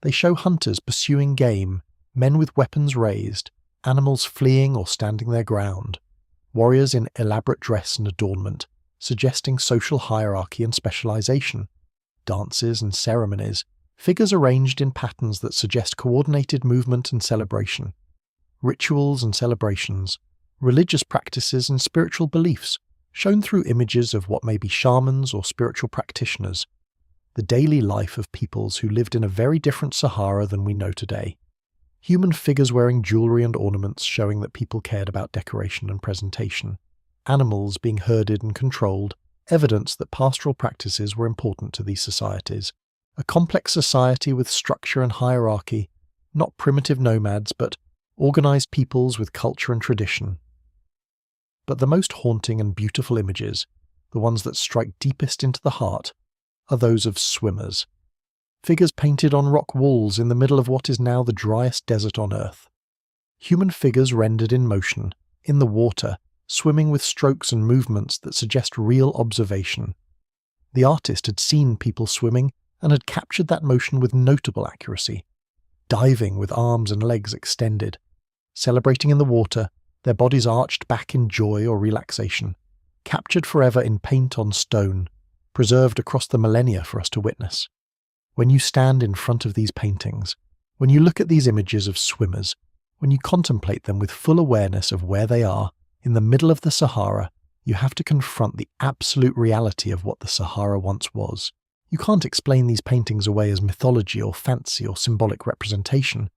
S1: They show hunters pursuing game, men with weapons raised, animals fleeing or standing their ground, warriors in elaborate dress and adornment, suggesting social hierarchy and specialization, dances and ceremonies, figures arranged in patterns that suggest coordinated movement and celebration, rituals and celebrations, religious practices and spiritual beliefs, shown through images of what may be shamans or spiritual practitioners, the daily life of peoples who lived in a very different Sahara than we know today. Human figures wearing jewelry and ornaments showing that people cared about decoration and presentation, animals being herded and controlled, evidence that pastoral practices were important to these societies. A complex society with structure and hierarchy, not primitive nomads, but organized peoples with culture and tradition. But the most haunting and beautiful images, the ones that strike deepest into the heart, are those of swimmers. Figures painted on rock walls in the middle of what is now the driest desert on Earth. Human figures rendered in motion, in the water, swimming with strokes and movements that suggest real observation. The artist had seen people swimming and had captured that motion with notable accuracy, diving with arms and legs extended, celebrating in the water, their bodies arched back in joy or relaxation, captured forever in paint on stone, preserved across the millennia for us to witness. When you stand in front of these paintings, when you look at these images of swimmers, when you contemplate them with full awareness of where they are, in the middle of the Sahara, you have to confront the absolute reality of what the Sahara once was. You can't explain these paintings away as mythology or fancy or symbolic representation.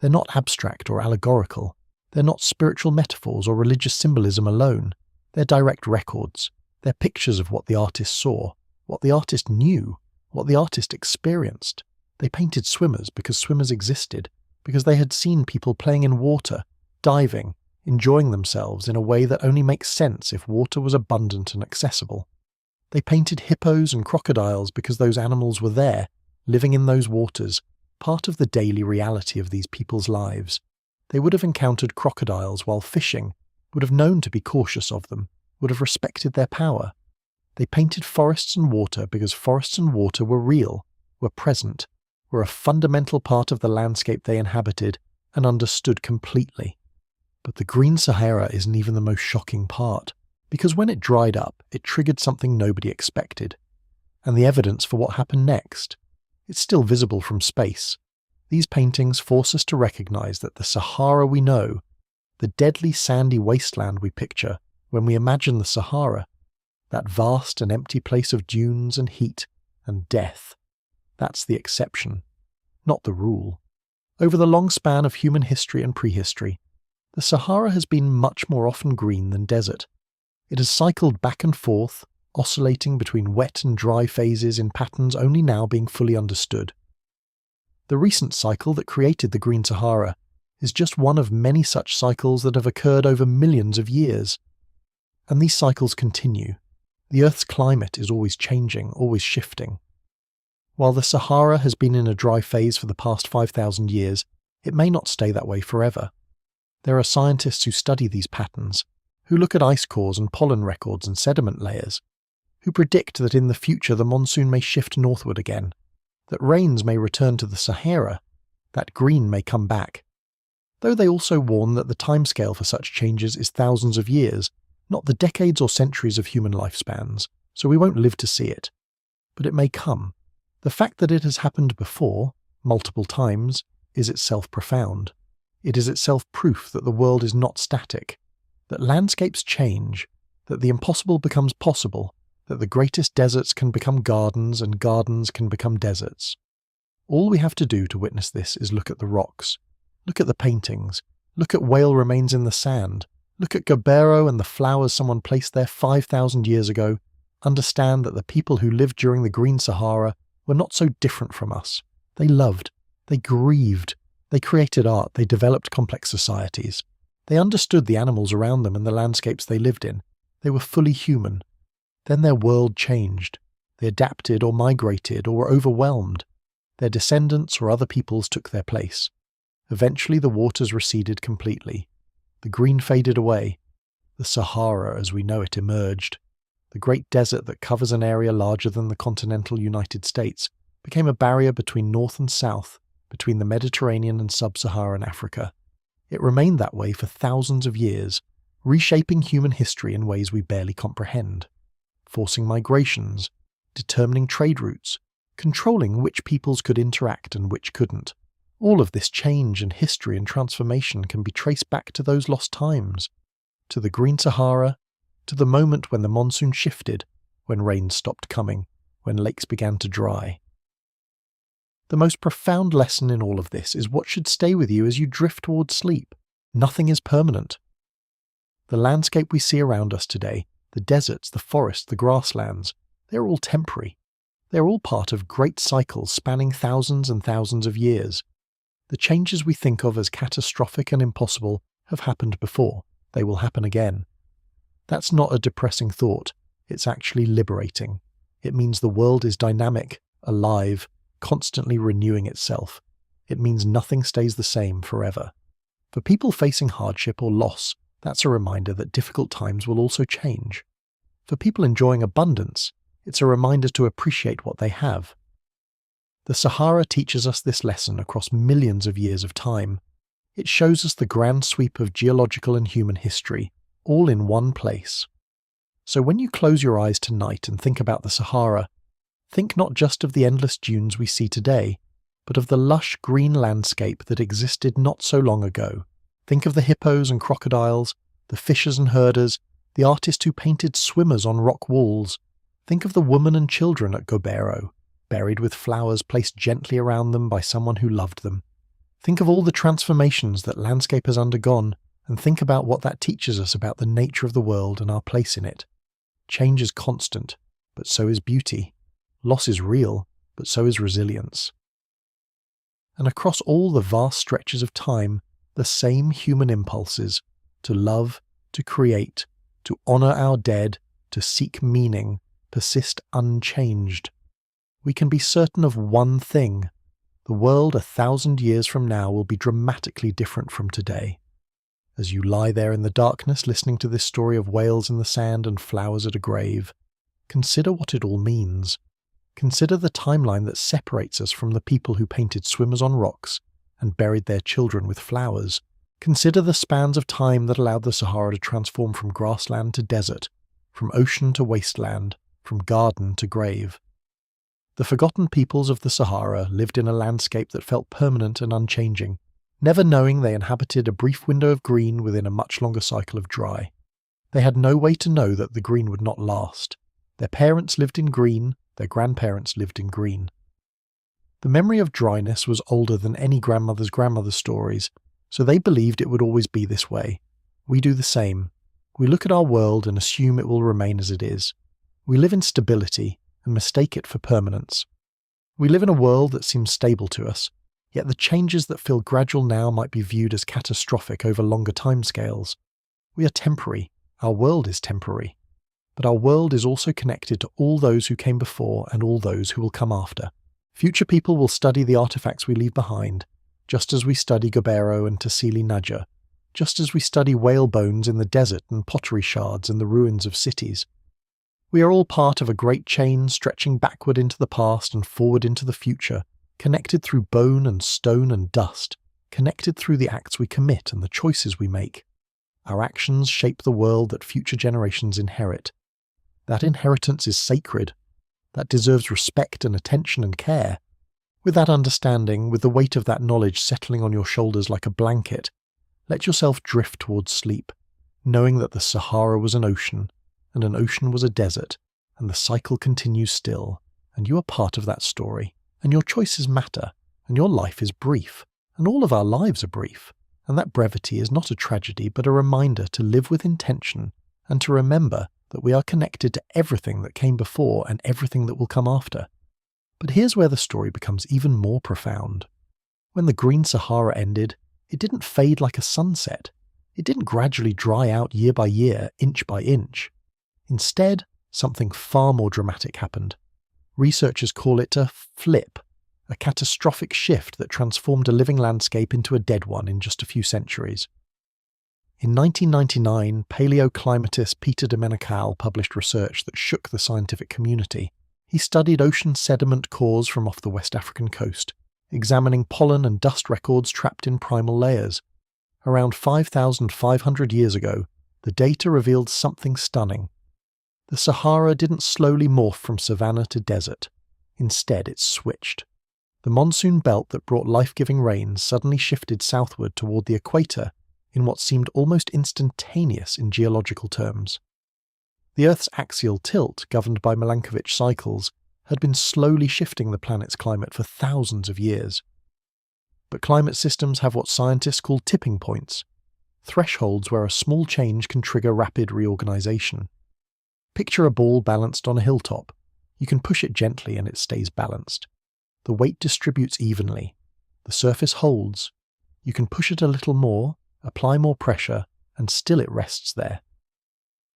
S1: They're not abstract or allegorical. They're not spiritual metaphors or religious symbolism alone. They're direct records. They're pictures of what the artist saw, what the artist knew, what the artist experienced. They painted swimmers because swimmers existed, because they had seen people playing in water, diving, enjoying themselves in a way that only makes sense if water was abundant and accessible. They painted hippos and crocodiles because those animals were there, living in those waters, part of the daily reality of these people's lives. They would have encountered crocodiles while fishing, would have known to be cautious of them, would have respected their power. They painted forests and water because forests and water were real, were present, were a fundamental part of the landscape they inhabited and understood completely. But the Green Sahara isn't even the most shocking part, because when it dried up, it triggered something nobody expected. And the evidence for what happened next? It's still visible from space. These paintings force us to recognize that the Sahara we know, the deadly sandy wasteland we picture when we imagine the Sahara, that vast and empty place of dunes and heat and death, that's the exception, not the rule. Over the long span of human history and prehistory, the Sahara has been much more often green than desert. It has cycled back and forth, oscillating between wet and dry phases in patterns only now being fully understood. The recent cycle that created the Green Sahara is just one of many such cycles that have occurred over millions of years. And these cycles continue. The Earth's climate is always changing, always shifting. While the Sahara has been in a dry phase for the past 5,000 years, it may not stay that way forever. There are scientists who study these patterns, who look at ice cores and pollen records and sediment layers, who predict that in the future the monsoon may shift northward again, that rains may return to the Sahara, that green may come back. Though they also warn that the timescale for such changes is thousands of years, not the decades or centuries of human lifespans, so we won't live to see it. But it may come. The fact that it has happened before, multiple times, is itself profound. It is itself proof that the world is not static, that landscapes change, that the impossible becomes possible, that the greatest deserts can become gardens and gardens can become deserts. All we have to do to witness this is look at the rocks, look at the paintings, look at whale remains in the sand, look at Gobero and the flowers someone placed there 5,000 years ago, understand that the people who lived during the Green Sahara were not so different from us. They loved, they grieved, they created art, they developed complex societies. They understood the animals around them and the landscapes they lived in. They were fully human. Then their world changed. They adapted or migrated or were overwhelmed. Their descendants or other peoples took their place. Eventually the waters receded completely. The green faded away. The Sahara as we know it emerged. The great desert that covers an area larger than the continental United States became a barrier between north and south, between the Mediterranean and sub-Saharan Africa. It remained that way for thousands of years, reshaping human history in ways we barely comprehend, forcing migrations, determining trade routes, controlling which peoples could interact and which couldn't. All of this change and history and transformation can be traced back to those lost times, to the Green Sahara, to the moment when the monsoon shifted, when rain stopped coming, when lakes began to dry. The most profound lesson in all of this is what should stay with you as you drift towards sleep. Nothing is permanent. The landscape we see around us today, the deserts, the forests, the grasslands, they're all temporary. They're all part of great cycles spanning thousands and thousands of years. The changes we think of as catastrophic and impossible have happened before. They will happen again. That's not a depressing thought. It's actually liberating. It means the world is dynamic, alive, constantly renewing itself. It means nothing stays the same forever. For people facing hardship or loss, that's a reminder that difficult times will also change. For people enjoying abundance, it's a reminder to appreciate what they have. The Sahara teaches us this lesson across millions of years of time. It shows us the grand sweep of geological and human history, all in one place. So when you close your eyes tonight and think about the Sahara, think not just of the endless dunes we see today, but of the lush green landscape that existed not so long ago. Think of the hippos and crocodiles, the fishers and herders, the artist who painted swimmers on rock walls. Think of the women and children at Gobero, buried with flowers placed gently around them by someone who loved them. Think of all the transformations that landscape has undergone, and think about what that teaches us about the nature of the world and our place in it. Change is constant, but so is beauty. Loss is real, but so is resilience. And across all the vast stretches of time, the same human impulses to love, to create, to honour our dead, to seek meaning, persist unchanged. We can be certain of one thing: the world 1,000 years from now will be dramatically different from today. As you lie there in the darkness listening to this story of whales in the sand and flowers at a grave, consider what it all means. Consider the timeline that separates us from the people who painted swimmers on rocks and buried their children with flowers. Consider the spans of time that allowed the Sahara to transform from grassland to desert, from ocean to wasteland, from garden to grave. The forgotten peoples of the Sahara lived in a landscape that felt permanent and unchanging, never knowing they inhabited a brief window of green within a much longer cycle of dry. They had no way to know that the green would not last. Their parents lived in green, their grandparents lived in green. The memory of dryness was older than any grandmother's stories, so they believed it would always be this way. We do the same. We look at our world and assume it will remain as it is. We live in stability and mistake it for permanence. We live in a world that seems stable to us, yet the changes that feel gradual now might be viewed as catastrophic over longer timescales. We are temporary. Our world is temporary. But our world is also connected to all those who came before and all those who will come after. Future people will study the artifacts we leave behind, just as we study Gobero and Tassili Naja, just as we study whale bones in the desert and pottery shards in the ruins of cities. We are all part of a great chain stretching backward into the past and forward into the future, connected through bone and stone and dust, connected through the acts we commit and the choices we make. Our actions shape the world that future generations inherit. That inheritance is sacred. That deserves respect and attention and care. With that understanding, with the weight of that knowledge settling on your shoulders like a blanket, let yourself drift towards sleep, knowing that the Sahara was an ocean, and an ocean was a desert, and the cycle continues still, and you are part of that story, and your choices matter, and your life is brief, and all of our lives are brief, and that brevity is not a tragedy but a reminder to live with intention, and to remember that we are connected to everything that came before and everything that will come after. But here's where the story becomes even more profound. When the Green Sahara ended, it didn't fade like a sunset. It didn't gradually dry out year by year, inch by inch. Instead, something far more dramatic happened. Researchers call it a flip, a catastrophic shift that transformed a living landscape into a dead one in just a few centuries. In 1999, paleoclimatist Peter Domenical published research that shook the scientific community. He studied ocean sediment cores from off the West African coast, examining pollen and dust records trapped in primal layers. Around 5,500 years ago, the data revealed something stunning. The Sahara didn't slowly morph from savanna to desert. Instead, it switched. The monsoon belt that brought life-giving rains suddenly shifted southward toward the equator in what seemed almost instantaneous in geological terms. The Earth's axial tilt, governed by Milankovitch cycles, had been slowly shifting the planet's climate for thousands of years. But climate systems have what scientists call tipping points, thresholds where a small change can trigger rapid reorganization. Picture a ball balanced on a hilltop. You can push it gently and it stays balanced. The weight distributes evenly. The surface holds. You can push it a little more, apply more pressure, and still it rests there.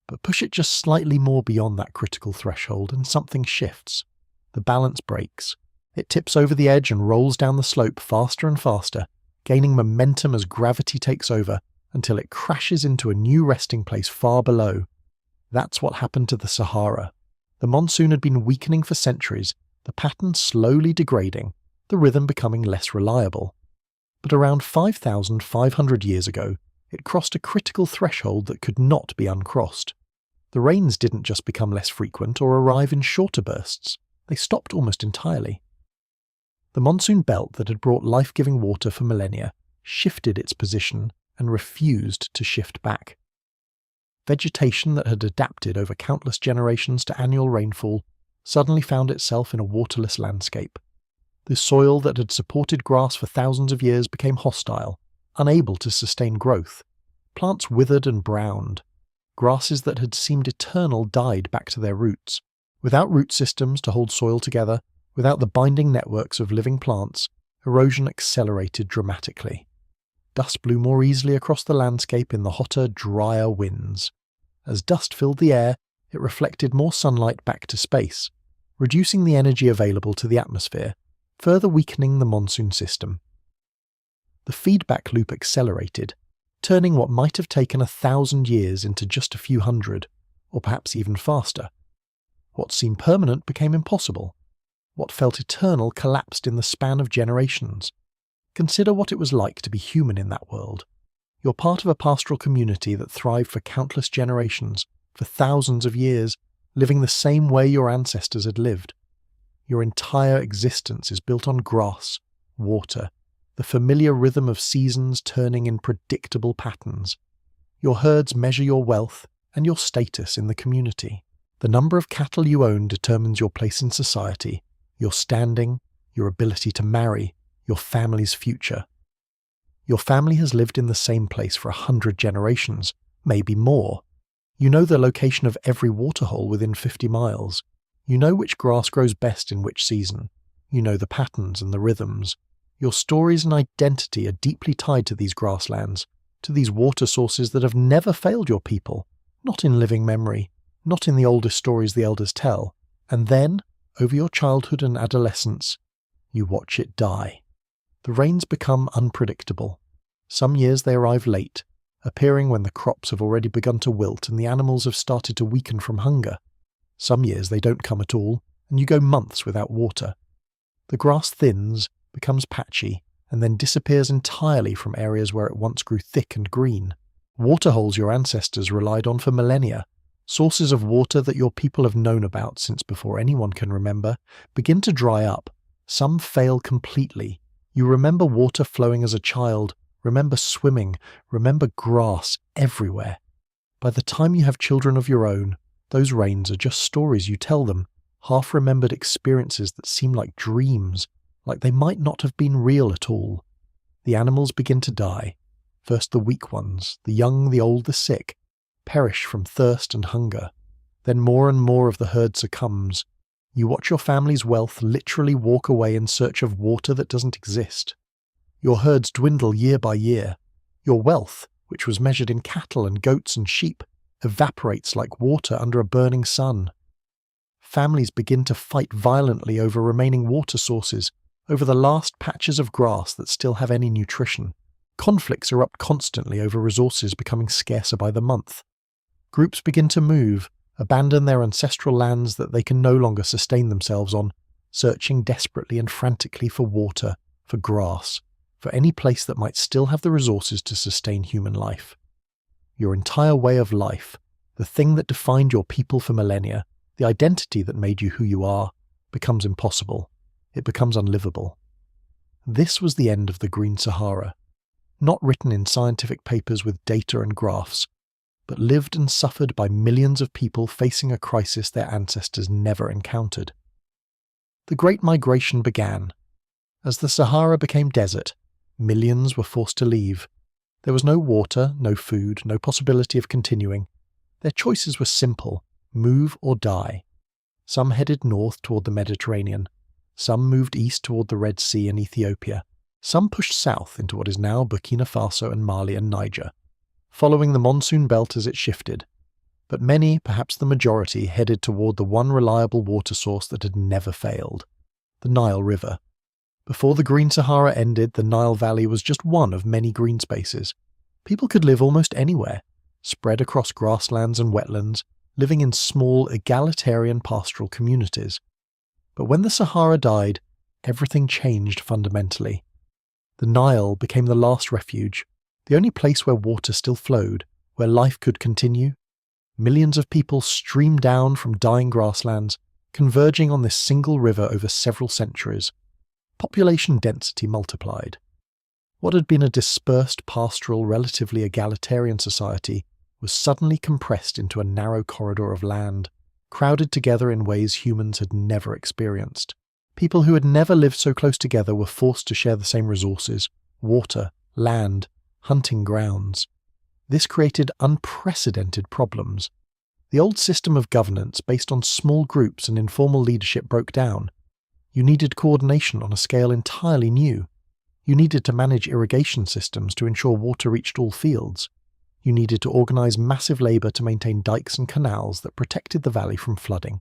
S1: But push it just slightly more beyond that critical threshold and something shifts. The balance breaks. It tips over the edge and rolls down the slope faster and faster, gaining momentum as gravity takes over until it crashes into a new resting place far below. That's what happened to the Sahara. The monsoon had been weakening for centuries, the pattern slowly degrading, the rhythm becoming less reliable. But around 5,500 years ago, it crossed a critical threshold that could not be uncrossed. The rains didn't just become less frequent or arrive in shorter bursts, they stopped almost entirely. The monsoon belt that had brought life-giving water for millennia shifted its position and refused to shift back. Vegetation that had adapted over countless generations to annual rainfall suddenly found itself in a waterless landscape. The soil that had supported grass for thousands of years became hostile, unable to sustain growth. Plants withered and browned. Grasses that had seemed eternal died back to their roots. Without root systems to hold soil together, without the binding networks of living plants, erosion accelerated dramatically. Dust blew more easily across the landscape in the hotter, drier winds. As dust filled the air, it reflected more sunlight back to space, reducing the energy available to the atmosphere, further weakening the monsoon system. The feedback loop accelerated, turning what might have taken 1,000 years into just a few hundred, or perhaps even faster. What seemed permanent became impossible. What felt eternal collapsed in the span of generations. Consider what it was like to be human in that world. You're part of a pastoral community that thrived for countless generations, for thousands of years, living the same way your ancestors had lived. Your entire existence is built on grass, water, the familiar rhythm of seasons turning in predictable patterns. Your herds measure your wealth and your status in the community. The number of cattle you own determines your place in society, your standing, your ability to marry, your family's future. Your family has lived in the same place for 100 generations, maybe more. You know the location of every waterhole within 50 miles. You know which grass grows best in which season. You know the patterns and the rhythms. Your stories and identity are deeply tied to these grasslands, to these water sources that have never failed your people, not in living memory, not in the oldest stories the elders tell. And then, over your childhood and adolescence, you watch it die. The rains become unpredictable. Some years they arrive late, appearing when the crops have already begun to wilt and the animals have started to weaken from hunger. Some years they don't come at all, and you go months without water. The grass thins, becomes patchy, and then disappears entirely from areas where it once grew thick and green. Waterholes your ancestors relied on for millennia, sources of water that your people have known about since before anyone can remember, begin to dry up. Some fail completely. You remember water flowing as a child, remember swimming, remember grass everywhere. By the time you have children of your own, those rains are just stories you tell them, half-remembered experiences that seem like dreams, like they might not have been real at all. The animals begin to die. First the weak ones, the young, the old, the sick, perish from thirst and hunger. Then more and more of the herd succumbs. You watch your family's wealth literally walk away in search of water that doesn't exist. Your herds dwindle year by year. Your wealth, which was measured in cattle and goats and sheep, evaporates like water under a burning sun. Families begin to fight violently over remaining water sources, over the last patches of grass that still have any nutrition. Conflicts erupt constantly over resources becoming scarcer by the month. Groups begin to move, abandon their ancestral lands that they can no longer sustain themselves on, searching desperately and frantically for water, for grass, for any place that might still have the resources to sustain human life. Your entire way of life, the thing that defined your people for millennia, the identity that made you who you are, becomes impossible. It becomes unlivable. This was the end of the Green Sahara, not written in scientific papers with data and graphs, but lived and suffered by millions of people facing a crisis their ancestors never encountered. The Great Migration began. As the Sahara became desert, millions were forced to leave. There was no water, no food, no possibility of continuing. Their choices were simple: move or die. Some headed north toward the Mediterranean. Some moved east toward the Red Sea and Ethiopia. Some pushed south into what is now Burkina Faso and Mali and Niger, following the monsoon belt as it shifted. But many, perhaps the majority, headed toward the one reliable water source that had never failed: the Nile River. Before the Green Sahara ended, the Nile Valley was just one of many green spaces. People could live almost anywhere, spread across grasslands and wetlands, living in small, egalitarian pastoral communities. But when the Sahara died, everything changed fundamentally. The Nile became the last refuge, the only place where water still flowed, where life could continue. Millions of people streamed down from dying grasslands, converging on this single river over several centuries. Population density multiplied. What had been a dispersed, pastoral, relatively egalitarian society was suddenly compressed into a narrow corridor of land, crowded together in ways humans had never experienced. People who had never lived so close together were forced to share the same resources: water, land, hunting grounds. This created unprecedented problems. The old system of governance based on small groups and informal leadership broke down. You needed coordination on a scale entirely new. You needed to manage irrigation systems to ensure water reached all fields. You needed to organize massive labor to maintain dikes and canals that protected the valley from flooding.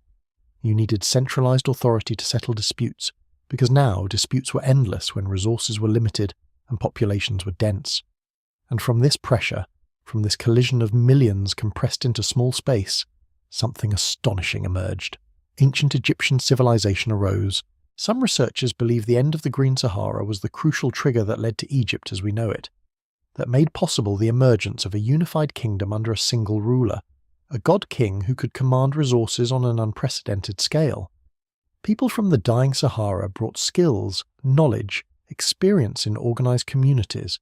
S1: You needed centralized authority to settle disputes, because now disputes were endless when resources were limited and populations were dense. And from this pressure, from this collision of millions compressed into small space, something astonishing emerged. Ancient Egyptian civilization arose. Some researchers believe the end of the Green Sahara was the crucial trigger that led to Egypt as we know it. that made possible the emergence of a unified kingdom under a single ruler, a god-king who could command resources on an unprecedented scale. People from the dying Sahara brought skills, knowledge, experience in organised communities.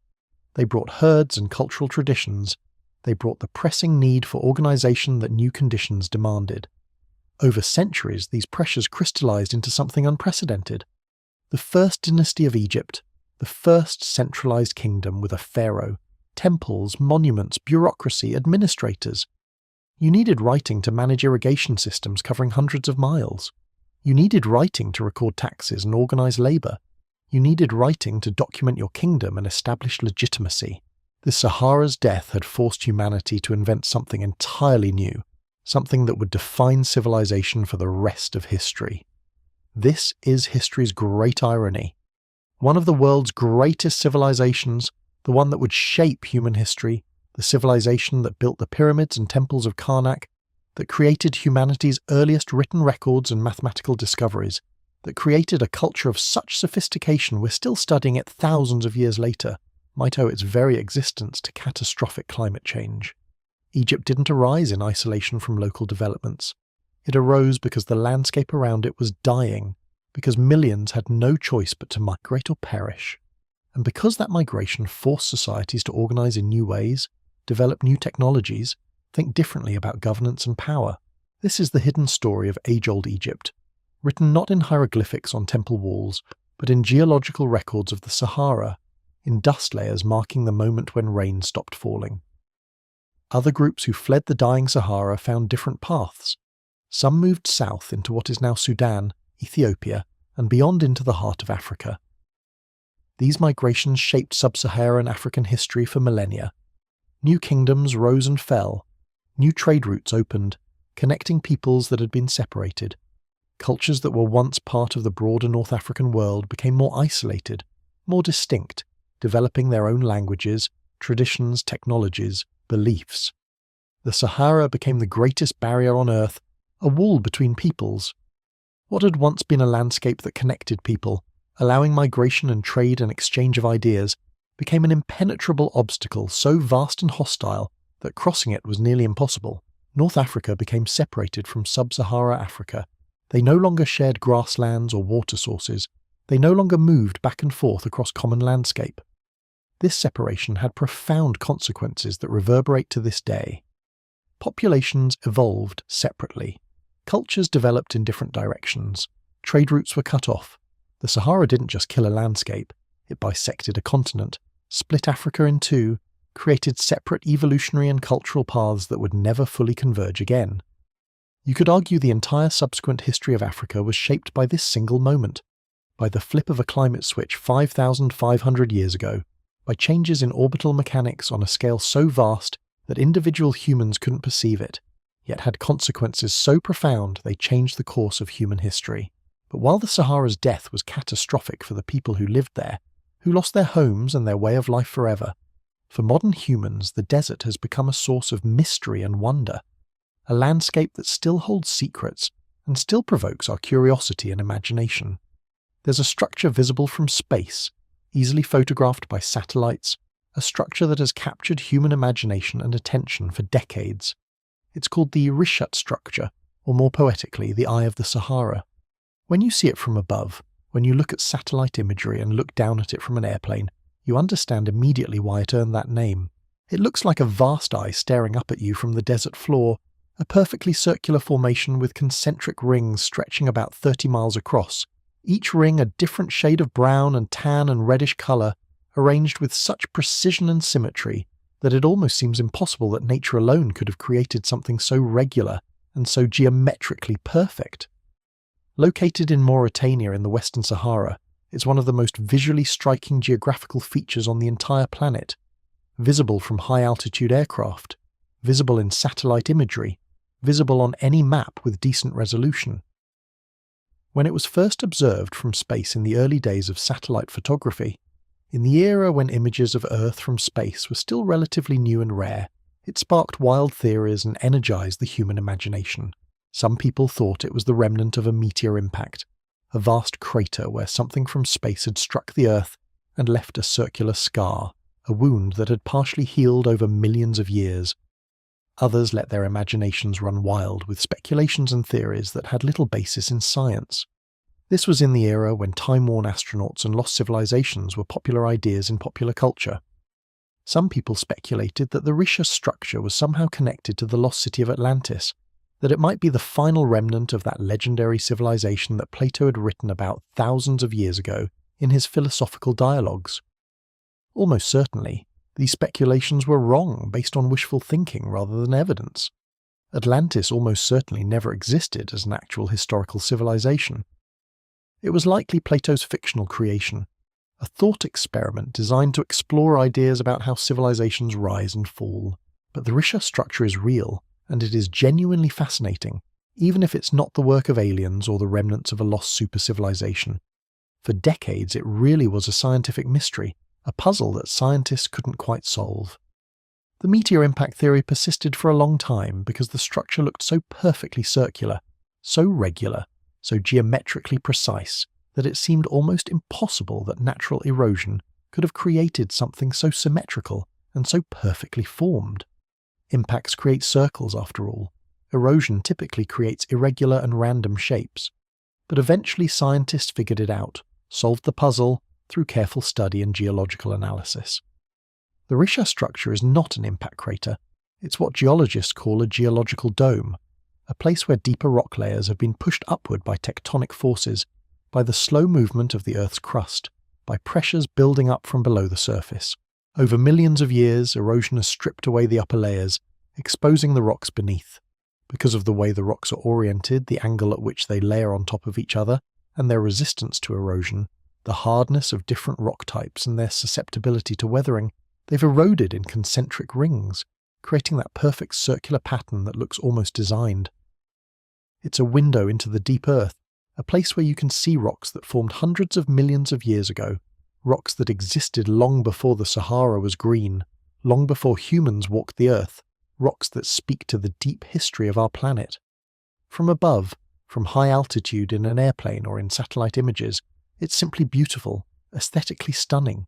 S1: They brought herds and cultural traditions. They brought the pressing need for organisation that new conditions demanded. Over centuries, these pressures crystallised into something unprecedented. The first dynasty of Egypt, the first centralised kingdom with a pharaoh, temples, monuments, bureaucracy, administrators. You needed writing to manage irrigation systems covering hundreds of miles. You needed writing to record taxes and organise labour. You needed writing to document your kingdom and establish legitimacy. The Sahara's death had forced humanity to invent something entirely new, something that would define civilization for the rest of history. This is history's great irony. One of the world's greatest civilizations, the one that would shape human history, the civilization that built the pyramids and temples of Karnak, that created humanity's earliest written records and mathematical discoveries, that created a culture of such sophistication we're still studying it thousands of years later, might owe its very existence to catastrophic climate change. Egypt didn't arise in isolation from local developments. It arose because the landscape around it was dying, because millions had no choice but to migrate or perish. And because that migration forced societies to organise in new ways, develop new technologies, think differently about governance and power. This is the hidden story of age-old Egypt, written not in hieroglyphics on temple walls, but in geological records of the Sahara, in dust layers marking the moment when rain stopped falling. Other groups who fled the dying Sahara found different paths. Some moved south into what is now Sudan, Ethiopia, and beyond into the heart of Africa. These migrations shaped sub-Saharan African history for millennia. New kingdoms rose and fell. New trade routes opened, connecting peoples that had been separated. Cultures that were once part of the broader North African world became more isolated, more distinct, developing their own languages, traditions, technologies, beliefs. The Sahara became the greatest barrier on Earth, a wall between peoples. What had once been a landscape that connected people, allowing migration and trade and exchange of ideas, became an impenetrable obstacle so vast and hostile that crossing it was nearly impossible. North Africa became separated from sub-Sahara Africa. They no longer shared grasslands or water sources. They no longer moved back and forth across common landscape. This separation had profound consequences that reverberate to this day. Populations evolved separately. Cultures developed in different directions. Trade routes were cut off. The Sahara didn't just kill a landscape. It bisected a continent, split Africa in two, created separate evolutionary and cultural paths that would never fully converge again. You could argue the entire subsequent history of Africa was shaped by this single moment, by the flip of a climate switch 5,500 years ago, by changes in orbital mechanics on a scale so vast that individual humans couldn't perceive it, yet had consequences so profound they changed the course of human history. But while the Sahara's death was catastrophic for the people who lived there, who lost their homes and their way of life forever, for modern humans the desert has become a source of mystery and wonder, a landscape that still holds secrets and still provokes our curiosity and imagination. There's a structure visible from space, easily photographed by satellites, a structure that has captured human imagination and attention for decades. It's called the reshaped structure, or more poetically, the Eye of the Sahara. When you see it from above, when you look at satellite imagery and look down at it from an airplane, you understand immediately why it earned that name. It looks like a vast eye staring up at you from the desert floor, a perfectly circular formation with concentric rings stretching about 30 miles across, each ring a different shade of brown and tan and reddish colour, arranged with such precision and symmetry that it almost seems impossible that nature alone could have created something so regular and so geometrically perfect. Located in Mauritania in the Western Sahara, it's one of the most visually striking geographical features on the entire planet, visible from high-altitude aircraft, visible in satellite imagery, visible on any map with decent resolution. When it was first observed from space in the early days of satellite photography, in the era when images of Earth from space were still relatively new and rare, it sparked wild theories and energized the human imagination. Some people thought it was the remnant of a meteor impact, a vast crater where something from space had struck the Earth and left a circular scar, a wound that had partially healed over millions of years. Others let their imaginations run wild with speculations and theories that had little basis in science. This was in the era when time-worn astronauts and lost civilizations were popular ideas in popular culture. Some people speculated that the rishaped structure was somehow connected to the lost city of Atlantis, that it might be the final remnant of that legendary civilization that Plato had written about thousands of years ago in his philosophical dialogues. Almost certainly, these speculations were wrong based on wishful thinking rather than evidence. Atlantis almost certainly never existed as an actual historical civilization. It was likely Plato's fictional creation, a thought experiment designed to explore ideas about how civilizations rise and fall. But the rishaped structure is real, and it is genuinely fascinating, even if it's not the work of aliens or the remnants of a lost super-civilization. For decades it really was a scientific mystery, a puzzle that scientists couldn't quite solve. The meteor impact theory persisted for a long time because the structure looked so perfectly circular, so regular, so geometrically precise, that it seemed almost impossible that natural erosion could have created something so symmetrical and so perfectly formed. Impacts create circles after all. Erosion typically creates irregular and random shapes. But eventually scientists figured it out, solved the puzzle through careful study and geological analysis. The rishaped structure is not an impact crater. It's what geologists call a geological dome, a place where deeper rock layers have been pushed upward by tectonic forces, by the slow movement of the Earth's crust, by pressures building up from below the surface. Over millions of years, erosion has stripped away the upper layers, exposing the rocks beneath. Because of the way the rocks are oriented, the angle at which they layer on top of each other, and their resistance to erosion, the hardness of different rock types and their susceptibility to weathering, they've eroded in concentric rings, creating that perfect circular pattern that looks almost designed. It's a window into the deep earth, a place where you can see rocks that formed hundreds of millions of years ago, rocks that existed long before the Sahara was green, long before humans walked the earth, rocks that speak to the deep history of our planet. From above, from high altitude in an airplane or in satellite images, it's simply beautiful, aesthetically stunning.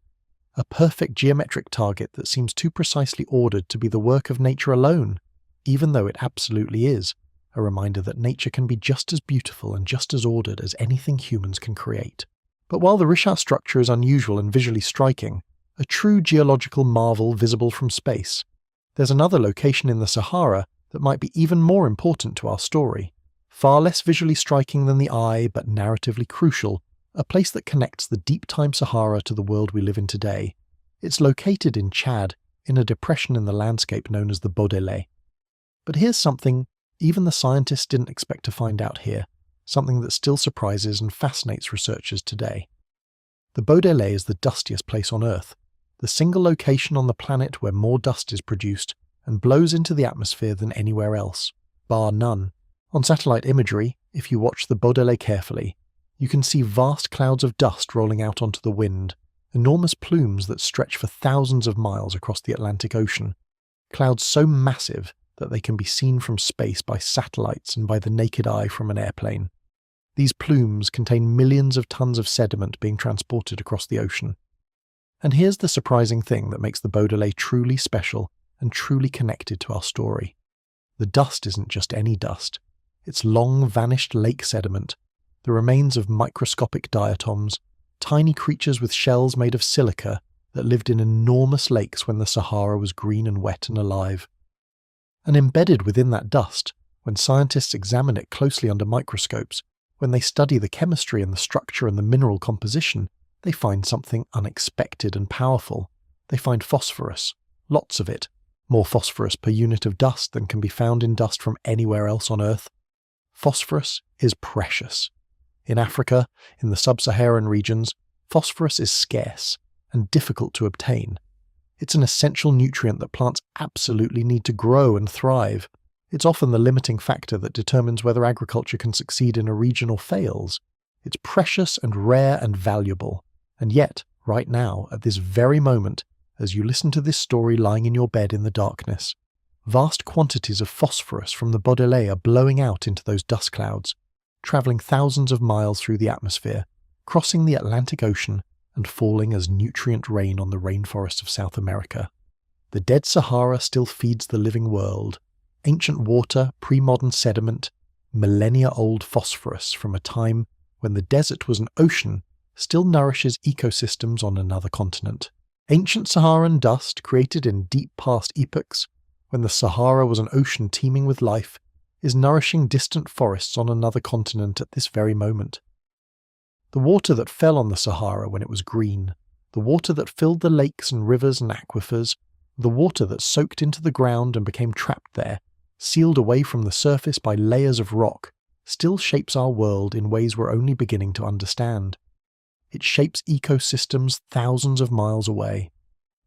S1: A perfect geometric target that seems too precisely ordered to be the work of nature alone, even though it absolutely is, a reminder that nature can be just as beautiful and just as ordered as anything humans can create. But while the rishaped structure is unusual and visually striking, a true geological marvel visible from space, there's another location in the Sahara that might be even more important to our story, far less visually striking than the eye but narratively crucial, a place that connects the deep-time Sahara to the world we live in today. It's located in Chad, in a depression in the landscape known as the Baudelaire. But here's something even the scientists didn't expect to find out here, something that still surprises and fascinates researchers today. The Baudelaire is the dustiest place on Earth, the single location on the planet where more dust is produced and blows into the atmosphere than anywhere else, bar none. On satellite imagery, if you watch the Baudelaire carefully, you can see vast clouds of dust rolling out onto the wind, enormous plumes that stretch for thousands of miles across the Atlantic Ocean, clouds so massive that they can be seen from space by satellites and by the naked eye from an airplane. These plumes contain millions of tons of sediment being transported across the ocean. And here's the surprising thing that makes the Baudelaire truly special and truly connected to our story. The dust isn't just any dust. It's long vanished lake sediment, the remains of microscopic diatoms, tiny creatures with shells made of silica that lived in enormous lakes when the Sahara was green and wet and alive. And embedded within that dust, when scientists examine it closely under microscopes, when they study the chemistry and the structure and the mineral composition, they find something unexpected and powerful. They find phosphorus, lots of it, more phosphorus per unit of dust than can be found in dust from anywhere else on Earth. Phosphorus is precious. In Africa, in the sub-Saharan regions, phosphorus is scarce and difficult to obtain. It's an essential nutrient that plants absolutely need to grow and thrive. It's often the limiting factor that determines whether agriculture can succeed in a region or fails. It's precious and rare and valuable. And yet, right now, at this very moment, as you listen to this story lying in your bed in the darkness, vast quantities of phosphorus from the Baudelaire are blowing out into those dust clouds, travelling thousands of miles through the atmosphere, crossing the Atlantic Ocean, and falling as nutrient rain on the rainforests of South America. The dead Sahara still feeds the living world. Ancient water, pre-modern sediment, millennia-old phosphorus from a time when the desert was an ocean still nourishes ecosystems on another continent. Ancient Saharan dust, created in deep past epochs, when the Sahara was an ocean teeming with life, is nourishing distant forests on another continent at this very moment. The water that fell on the Sahara when it was green, the water that filled the lakes and rivers and aquifers, the water that soaked into the ground and became trapped there, sealed away from the surface by layers of rock, still shapes our world in ways we're only beginning to understand. It shapes ecosystems thousands of miles away.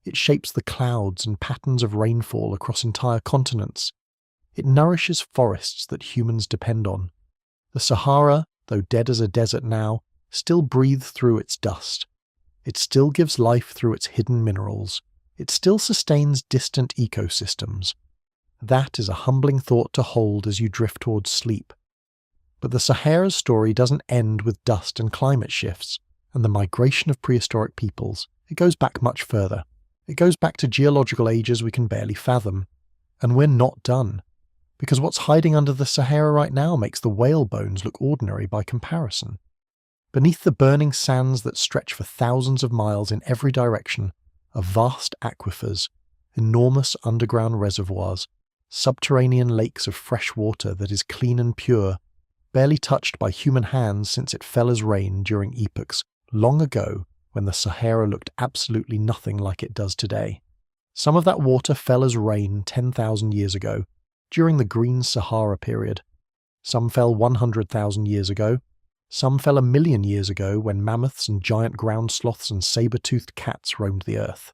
S1: It shapes the clouds and patterns of rainfall across entire continents. It nourishes forests that humans depend on. The Sahara, though dead as a desert now, still breathes through its dust. It still gives life through its hidden minerals. It still sustains distant ecosystems. That is a humbling thought to hold as you drift towards sleep. But the Sahara's story doesn't end with dust and climate shifts, and the migration of prehistoric peoples. It goes back much further. It goes back to geological ages we can barely fathom. And we're not done. Because what's hiding under the Sahara right now makes the whale bones look ordinary by comparison. Beneath the burning sands that stretch for thousands of miles in every direction are vast aquifers, enormous underground reservoirs, subterranean lakes of fresh water that is clean and pure, barely touched by human hands since it fell as rain during epochs long ago when the Sahara looked absolutely nothing like it does today. Some of that water fell as rain 10,000 years ago, during the Green Sahara period. Some fell 100,000 years ago. Some fell 1,000,000 years ago when mammoths and giant ground sloths and saber-toothed cats roamed the earth.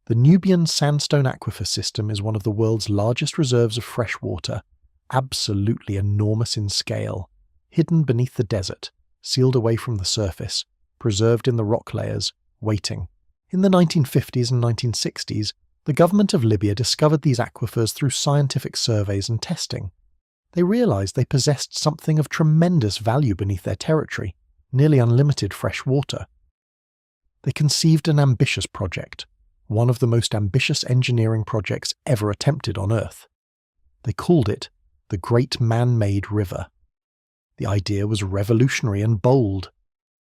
S1: The Nubian sandstone aquifer system is one of the world's largest reserves of fresh water, absolutely enormous in scale, hidden beneath the desert, sealed away from the surface, preserved in the rock layers, waiting. In the 1950s and 1960s, the government of Libya discovered these aquifers through scientific surveys and testing. They realized they possessed something of tremendous value beneath their territory, nearly unlimited fresh water. They conceived an ambitious project, one of the most ambitious engineering projects ever attempted on Earth. They called it the Great Man-Made River. The idea was revolutionary and bold.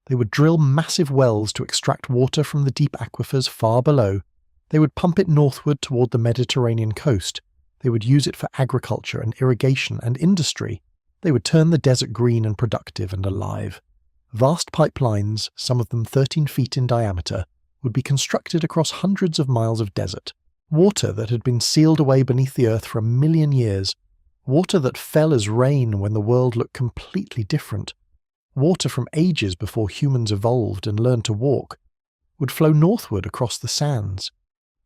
S1: They would drill massive wells to extract water from the deep aquifers far below. They would pump it northward toward the Mediterranean coast. They would use it for agriculture and irrigation and industry. They would turn the desert green and productive and alive. Vast pipelines, some of them 13 feet in diameter, would be constructed across hundreds of miles of desert. Water that had been sealed away beneath the earth for 1,000,000 years. Water that fell as rain when the world looked completely different. Water from ages before humans evolved and learned to walk, would flow northward across the sands.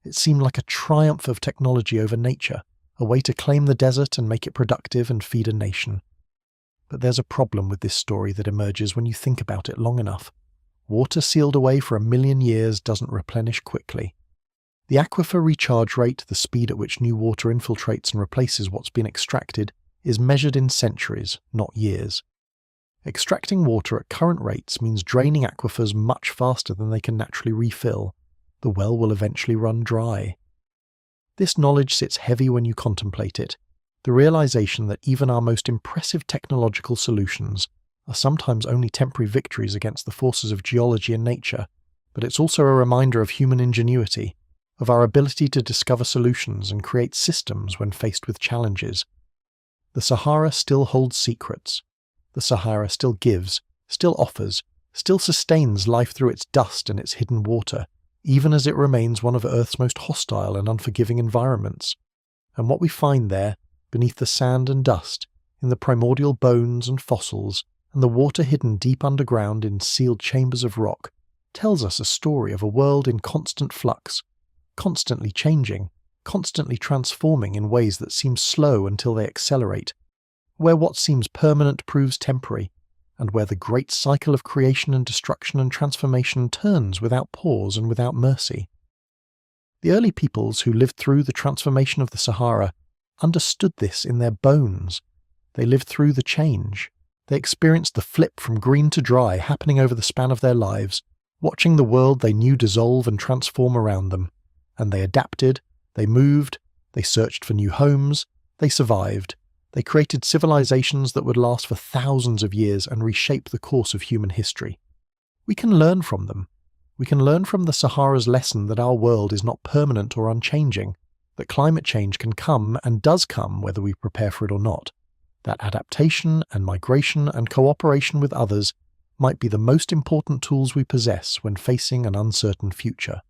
S1: It seemed like a triumph of technology over nature, a way to claim the desert and make it productive and feed a nation. But there's a problem with this story that emerges when you think about it long enough. Water sealed away for 1,000,000 years doesn't replenish quickly. The aquifer recharge rate, the speed at which new water infiltrates and replaces what's been extracted, is measured in centuries, not years. Extracting water at current rates means draining aquifers much faster than they can naturally refill. The well will eventually run dry. This knowledge sits heavy when you contemplate it, the realization that even our most impressive technological solutions are sometimes only temporary victories against the forces of geology and nature, but it's also a reminder of human ingenuity, of our ability to discover solutions and create systems when faced with challenges. The Sahara still holds secrets. The Sahara still gives, still offers, still sustains life through its dust and its hidden water, even as it remains one of Earth's most hostile and unforgiving environments. And what we find there, beneath the sand and dust, in the primordial bones and fossils, and the water hidden deep underground in sealed chambers of rock, tells us a story of a world in constant flux, constantly changing, constantly transforming in ways that seem slow until they accelerate, where what seems permanent proves temporary, and where the great cycle of creation and destruction and transformation turns without pause and without mercy. The early peoples who lived through the transformation of the Sahara understood this in their bones. They lived through the change. They experienced the flip from green to dry happening over the span of their lives, watching the world they knew dissolve and transform around them. And they adapted, they moved, they searched for new homes, they survived. They created civilizations that would last for thousands of years and reshape the course of human history. We can learn from them. We can learn from the Sahara's lesson that our world is not permanent or unchanging, that climate change can come and does come whether we prepare for it or not, that adaptation and migration and cooperation with others might be the most important tools we possess when facing an uncertain future.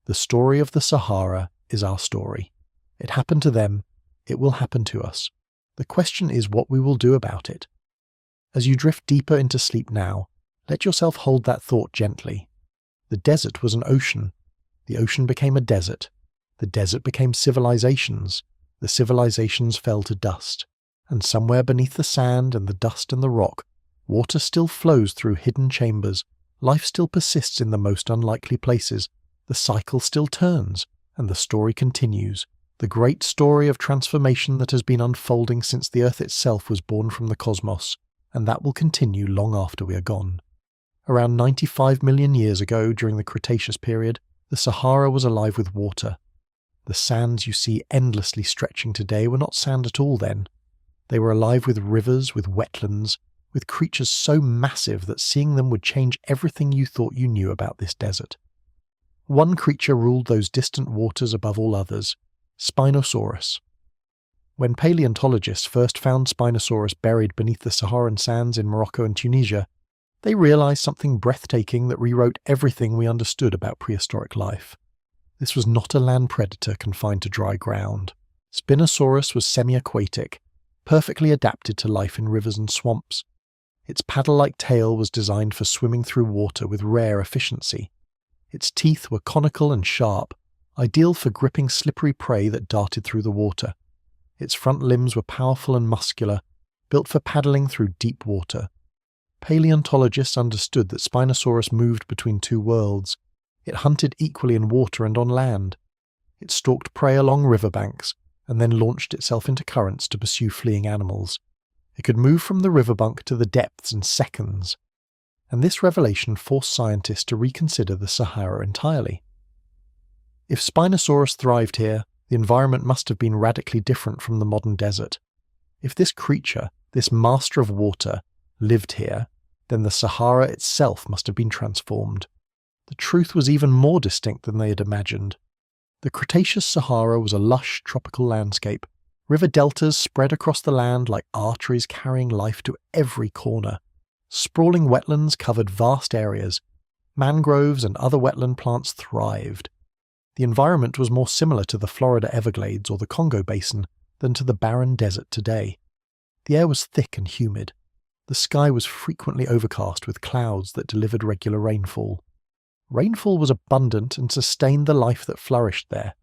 S1: The story of the Sahara is our story. It happened to them, it will happen to us. The question is what we will do about it. As you drift deeper into sleep now, let yourself hold that thought gently. The desert was an ocean. The ocean became a desert. The desert became civilizations. The civilizations fell to dust. And somewhere beneath the sand and the dust and the rock, water still flows through hidden chambers. Life still persists in the most unlikely places. The cycle still turns, and the story continues. The great story of transformation that has been unfolding since the Earth itself was born from the cosmos, and that will continue long after we are gone. Around 95 million years ago, during the Cretaceous period, the Sahara was alive with water. The sands you see endlessly stretching today were not sand at all then. They were alive with rivers, with wetlands, with creatures so massive that seeing them would change everything you thought you knew about this desert. One creature ruled those distant waters above all others: Spinosaurus. When paleontologists first found Spinosaurus buried beneath the Saharan sands in Morocco and Tunisia, they realized something breathtaking that rewrote everything we understood about prehistoric life. This was not a land predator confined to dry ground. Spinosaurus was semi-aquatic, perfectly adapted to life in rivers and swamps. Its paddle-like tail was designed for swimming through water with rare efficiency. Its teeth were conical and sharp, ideal for gripping slippery prey that darted through the water. Its front limbs were powerful and muscular, built for paddling through deep water. Paleontologists understood that Spinosaurus moved between two worlds. It hunted equally in water and on land. It stalked prey along riverbanks, and then launched itself into currents to pursue fleeing animals. It could move from the riverbank to the depths in seconds. And this revelation forced scientists to reconsider the Sahara entirely. If Spinosaurus thrived here, the environment must have been radically different from the modern desert. If this creature, this master of water, lived here, then the Sahara itself must have been transformed. The truth was even more distinct than they had imagined. The Cretaceous Sahara was a lush tropical landscape. River deltas spread across the land like arteries carrying life to every corner. Sprawling wetlands covered vast areas. Mangroves and other wetland plants thrived. The environment was more similar to the Florida Everglades or the Congo Basin than to the barren desert today. The air was thick and humid. The sky was frequently overcast with clouds that delivered regular rainfall. Rainfall was abundant and sustained the life that flourished there.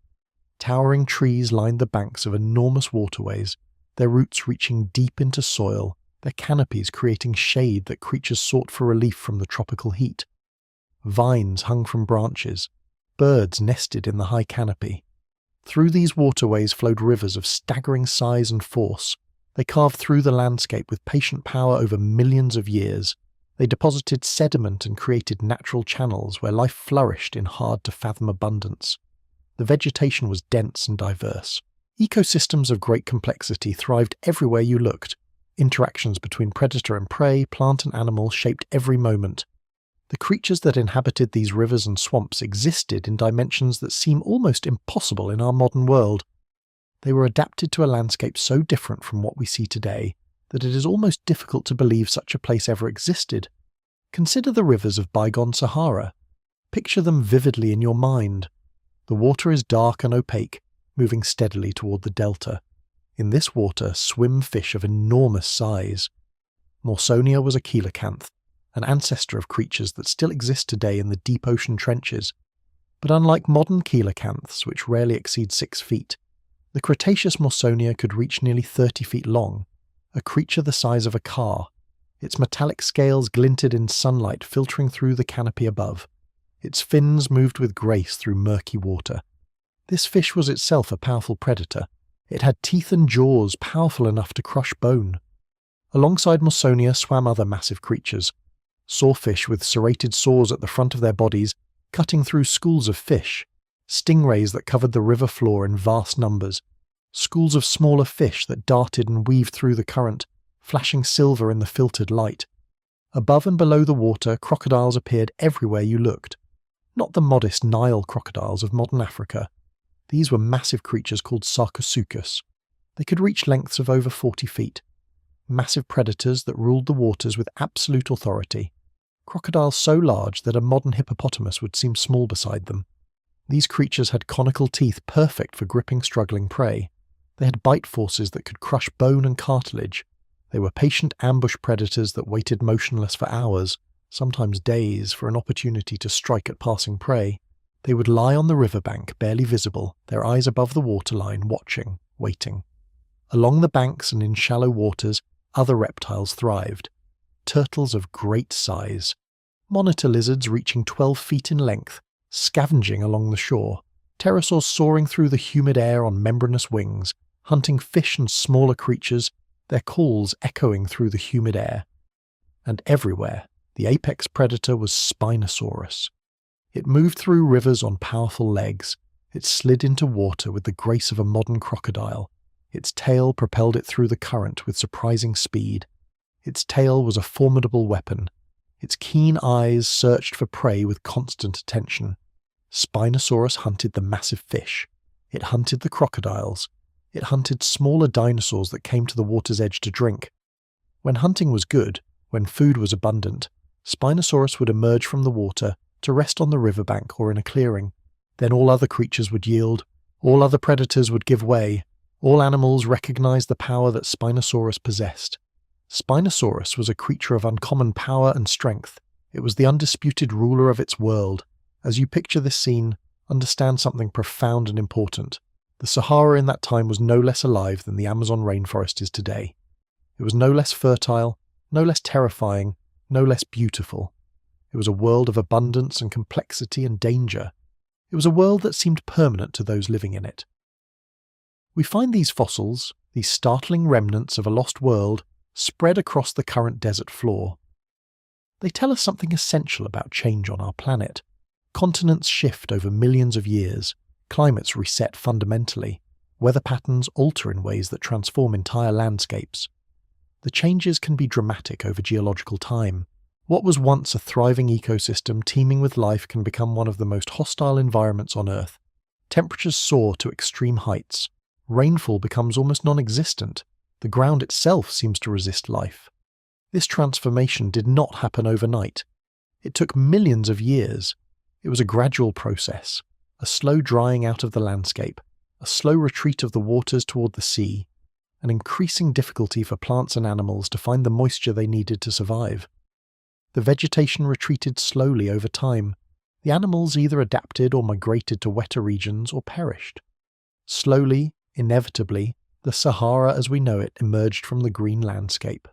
S1: Towering trees lined the banks of enormous waterways, their roots reaching deep into soil, their canopies creating shade that creatures sought for relief from the tropical heat. Vines hung from branches. Birds nested in the high canopy. Through these waterways flowed rivers of staggering size and force. They carved through the landscape with patient power over millions of years. They deposited sediment and created natural channels where life flourished in hard-to-fathom abundance. The vegetation was dense and diverse. Ecosystems of great complexity thrived everywhere you looked. Interactions between predator and prey, plant and animal shaped every moment. The creatures that inhabited these rivers and swamps existed in dimensions that seem almost impossible in our modern world. They were adapted to a landscape so different from what we see today that it is almost difficult to believe such a place ever existed. Consider the rivers of bygone Sahara. Picture them vividly in your mind. The water is dark and opaque, moving steadily toward the delta. In this water swim fish of enormous size. Morsonia was a coelacanth, an ancestor of creatures that still exist today in the deep ocean trenches. But unlike modern coelacanths, which rarely exceed 6 feet, the Cretaceous Morsonia could reach nearly 30 feet long, a creature the size of a car. Its metallic scales glinted in sunlight filtering through the canopy above. Its fins moved with grace through murky water. This fish was itself a powerful predator. It had teeth and jaws powerful enough to crush bone. Alongside Morsonia swam other massive creatures. Sawfish with serrated saws at the front of their bodies, cutting through schools of fish. Stingrays that covered the river floor in vast numbers. Schools of smaller fish that darted and weaved through the current, flashing silver in the filtered light. Above and below the water, crocodiles appeared everywhere you looked. Not the modest Nile crocodiles of modern Africa. These were massive creatures called Sarcosuchus. They could reach lengths of over 40 feet. Massive predators that ruled the waters with absolute authority. Crocodiles so large that a modern hippopotamus would seem small beside them. These creatures had conical teeth perfect for gripping struggling prey. They had bite forces that could crush bone and cartilage. They were patient ambush predators that waited motionless for hours, sometimes days, for an opportunity to strike at passing prey. They would lie on the riverbank, barely visible, their eyes above the waterline, watching, waiting. Along the banks and in shallow waters, other reptiles thrived. Turtles of great size. Monitor lizards reaching 12 feet in length, scavenging along the shore. Pterosaurs soaring through the humid air on membranous wings, hunting fish and smaller creatures, their calls echoing through the humid air. And everywhere, the apex predator was Spinosaurus. It moved through rivers on powerful legs. It slid into water with the grace of a modern crocodile. Its tail propelled it through the current with surprising speed. Its tail was a formidable weapon. Its keen eyes searched for prey with constant attention. Spinosaurus hunted the massive fish. It hunted the crocodiles. It hunted smaller dinosaurs that came to the water's edge to drink. When hunting was good, when food was abundant, Spinosaurus would emerge from the water to rest on the riverbank or in a clearing. Then all other creatures would yield. All other predators would give way. All animals recognized the power that Spinosaurus possessed. Spinosaurus was a creature of uncommon power and strength. It was the undisputed ruler of its world. As you picture this scene, understand something profound and important. The Sahara in that time was no less alive than the Amazon rainforest is today. It was no less fertile, no less terrifying, no less beautiful. It was a world of abundance and complexity and danger. It was a world that seemed permanent to those living in it. We find these fossils, these startling remnants of a lost world, spread across the current desert floor. They tell us something essential about change on our planet. Continents shift over millions of years, climates reset fundamentally, weather patterns alter in ways that transform entire landscapes. The changes can be dramatic over geological time. What was once a thriving ecosystem teeming with life can become one of the most hostile environments on Earth. Temperatures soar to extreme heights. Rainfall becomes almost non-existent. The ground itself seems to resist life. This transformation did not happen overnight. It took millions of years. It was a gradual process, a slow drying out of the landscape, a slow retreat of the waters toward the sea, an increasing difficulty for plants and animals to find the moisture they needed to survive. The vegetation retreated slowly over time. The animals either adapted or migrated to wetter regions or perished. Slowly, inevitably, the Sahara as we know it emerged from the green landscape.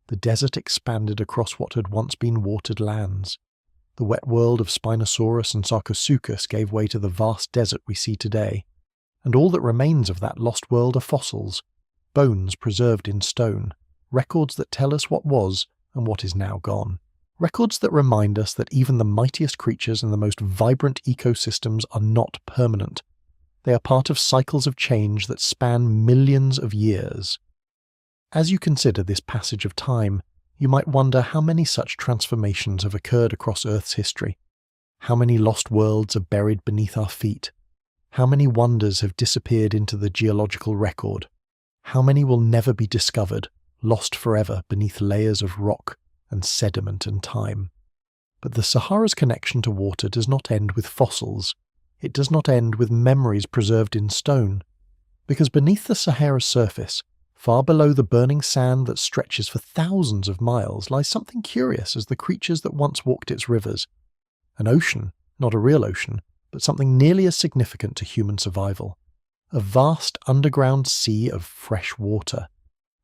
S1: The desert expanded across what had once been watered lands. The wet world of Spinosaurus and Sarcosuchus gave way to the vast desert we see today, and all that remains of that lost world are fossils, bones preserved in stone, records that tell us what was and what is now gone. Records that remind us that even the mightiest creatures and the most vibrant ecosystems are not permanent. They are part of cycles of change that span millions of years. As you consider this passage of time, you might wonder how many such transformations have occurred across Earth's history. How many lost worlds are buried beneath our feet? How many wonders have disappeared into the geological record? How many will never be discovered, lost forever beneath layers of rock and sediment and time? But the Sahara's connection to water does not end with fossils. It does not end with memories preserved in stone. Because beneath the Sahara's surface, far below the burning sand that stretches for thousands of miles, lies something curious as the creatures that once walked its rivers. An ocean, not a real ocean, but something nearly as significant to human survival. A vast underground sea of fresh water.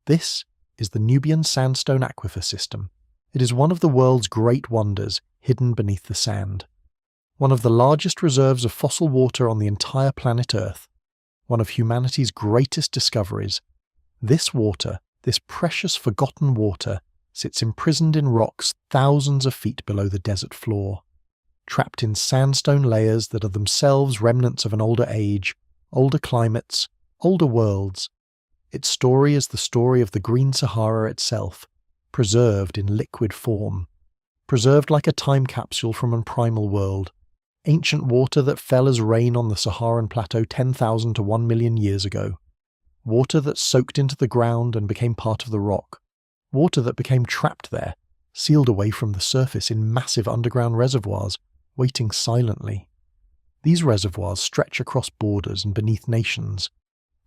S1: This is the Nubian Sandstone Aquifer System. It is one of the world's great wonders, hidden beneath the sand. One of the largest reserves of fossil water on the entire planet Earth. One of humanity's greatest discoveries. This water, this precious forgotten water, sits imprisoned in rocks thousands of feet below the desert floor, trapped in sandstone layers that are themselves remnants of an older age, older climates, older worlds. Its story is the story of the Green Sahara itself, preserved in liquid form, preserved like a time capsule from a primal world, ancient water that fell as rain on the Saharan plateau 10,000 to 1 million years ago, water that soaked into the ground and became part of the rock, water that became trapped there, sealed away from the surface in massive underground reservoirs, waiting silently. These reservoirs stretch across borders and beneath nations.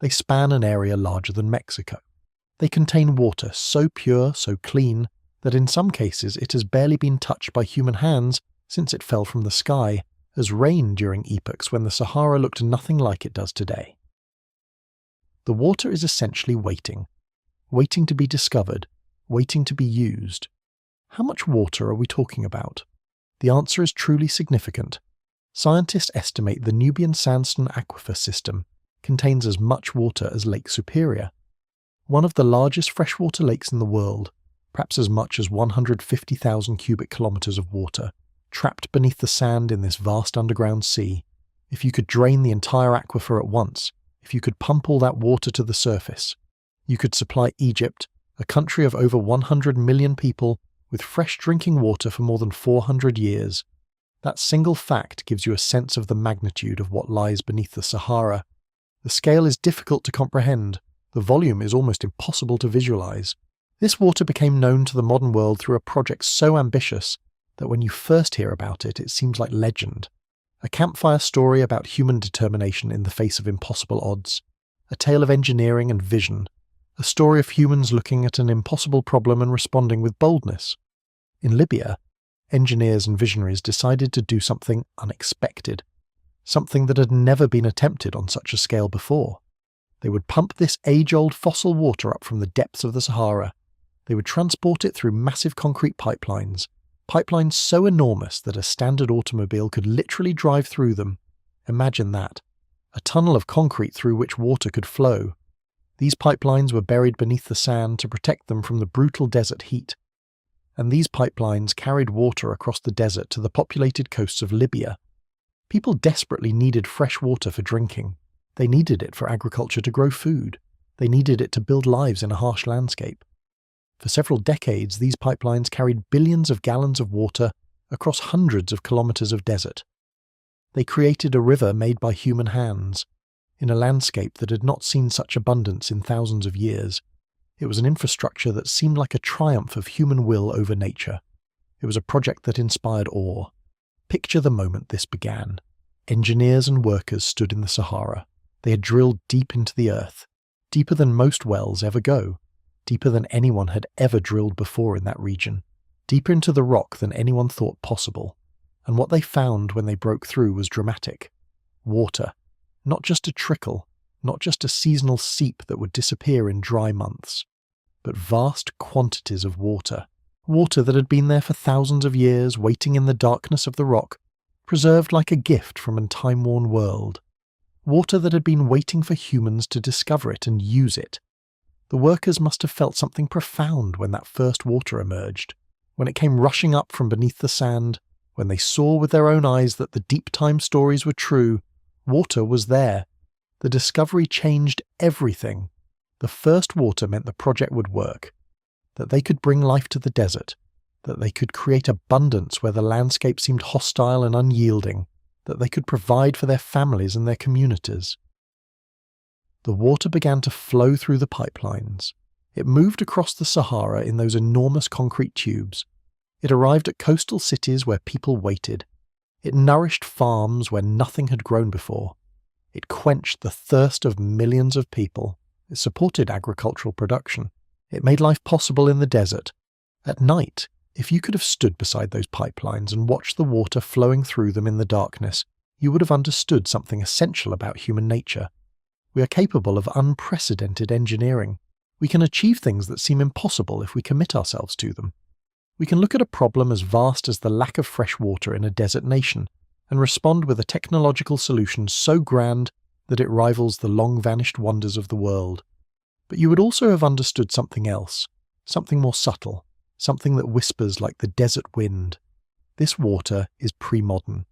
S1: They span an area larger than Mexico. They contain water so pure, so clean, that in some cases it has barely been touched by human hands since it fell from the sky as rain during epochs when the Sahara looked nothing like it does today. The water is essentially waiting to be discovered, waiting to be used. How much water are we talking about? The answer is truly significant. Scientists estimate the Nubian sandstone aquifer system contains as much water as Lake Superior, one of the largest freshwater lakes in the world, perhaps as much as 150,000 cubic kilometers of water, trapped beneath the sand in this vast underground sea. If you could drain the entire aquifer at once, if you could pump all that water to the surface, you could supply Egypt, a country of over 100 million people, with fresh drinking water for more than 400 years. That single fact gives you a sense of the magnitude of what lies beneath the Sahara. The scale is difficult to comprehend. The volume is almost impossible to visualize. This water became known to the modern world through a project so ambitious that when you first hear about it, it seems like legend. A campfire story about human determination in the face of impossible odds. A tale of engineering and vision. A story of humans looking at an impossible problem and responding with boldness. In Libya, engineers and visionaries decided to do something unexpected, something that had never been attempted on such a scale before. They would pump this age-old fossil water up from the depths of the Sahara. They would transport it through massive concrete pipelines so enormous that a standard automobile could literally drive through them. Imagine that. A tunnel of concrete through which water could flow. These pipelines were buried beneath the sand to protect them from the brutal desert heat. And these pipelines carried water across the desert to the populated coasts of Libya. People desperately needed fresh water for drinking. They needed it for agriculture to grow food. They needed it to build lives in a harsh landscape. For several decades, these pipelines carried billions of gallons of water across hundreds of kilometers of desert. They created a river made by human hands, in a landscape that had not seen such abundance in thousands of years. It was an infrastructure that seemed like a triumph of human will over nature. It was a project that inspired awe. Picture the moment this began. Engineers and workers stood in the Sahara. They had drilled deep into the earth, deeper than most wells ever go, deeper than anyone had ever drilled before in that region, deeper into the rock than anyone thought possible. And what they found when they broke through was dramatic. Water. Not just a trickle, not just a seasonal seep that would disappear in dry months, but vast quantities of water. Water that had been there for thousands of years, waiting in the darkness of the rock, preserved like a gift from a time-worn world. Water that had been waiting for humans to discover it and use it. The workers must have felt something profound when that first water emerged, when it came rushing up from beneath the sand, when they saw with their own eyes that the deep time stories were true. Water was there. The discovery changed everything. The first water meant the project would work, that they could bring life to the desert, that they could create abundance where the landscape seemed hostile and unyielding, that they could provide for their families and their communities. The water began to flow through the pipelines. It moved across the Sahara in those enormous concrete tubes. It arrived at coastal cities where people waited. It nourished farms where nothing had grown before. It quenched the thirst of millions of people. It supported agricultural production. It made life possible in the desert. At night, if you could have stood beside those pipelines and watched the water flowing through them in the darkness, you would have understood something essential about human nature. We are capable of unprecedented engineering. We can achieve things that seem impossible if we commit ourselves to them. We can look at a problem as vast as the lack of fresh water in a desert nation and respond with a technological solution so grand that it rivals the long-vanished wonders of the world. But you would also have understood something else, something more subtle, something that whispers like the desert wind. This water is pre-modern.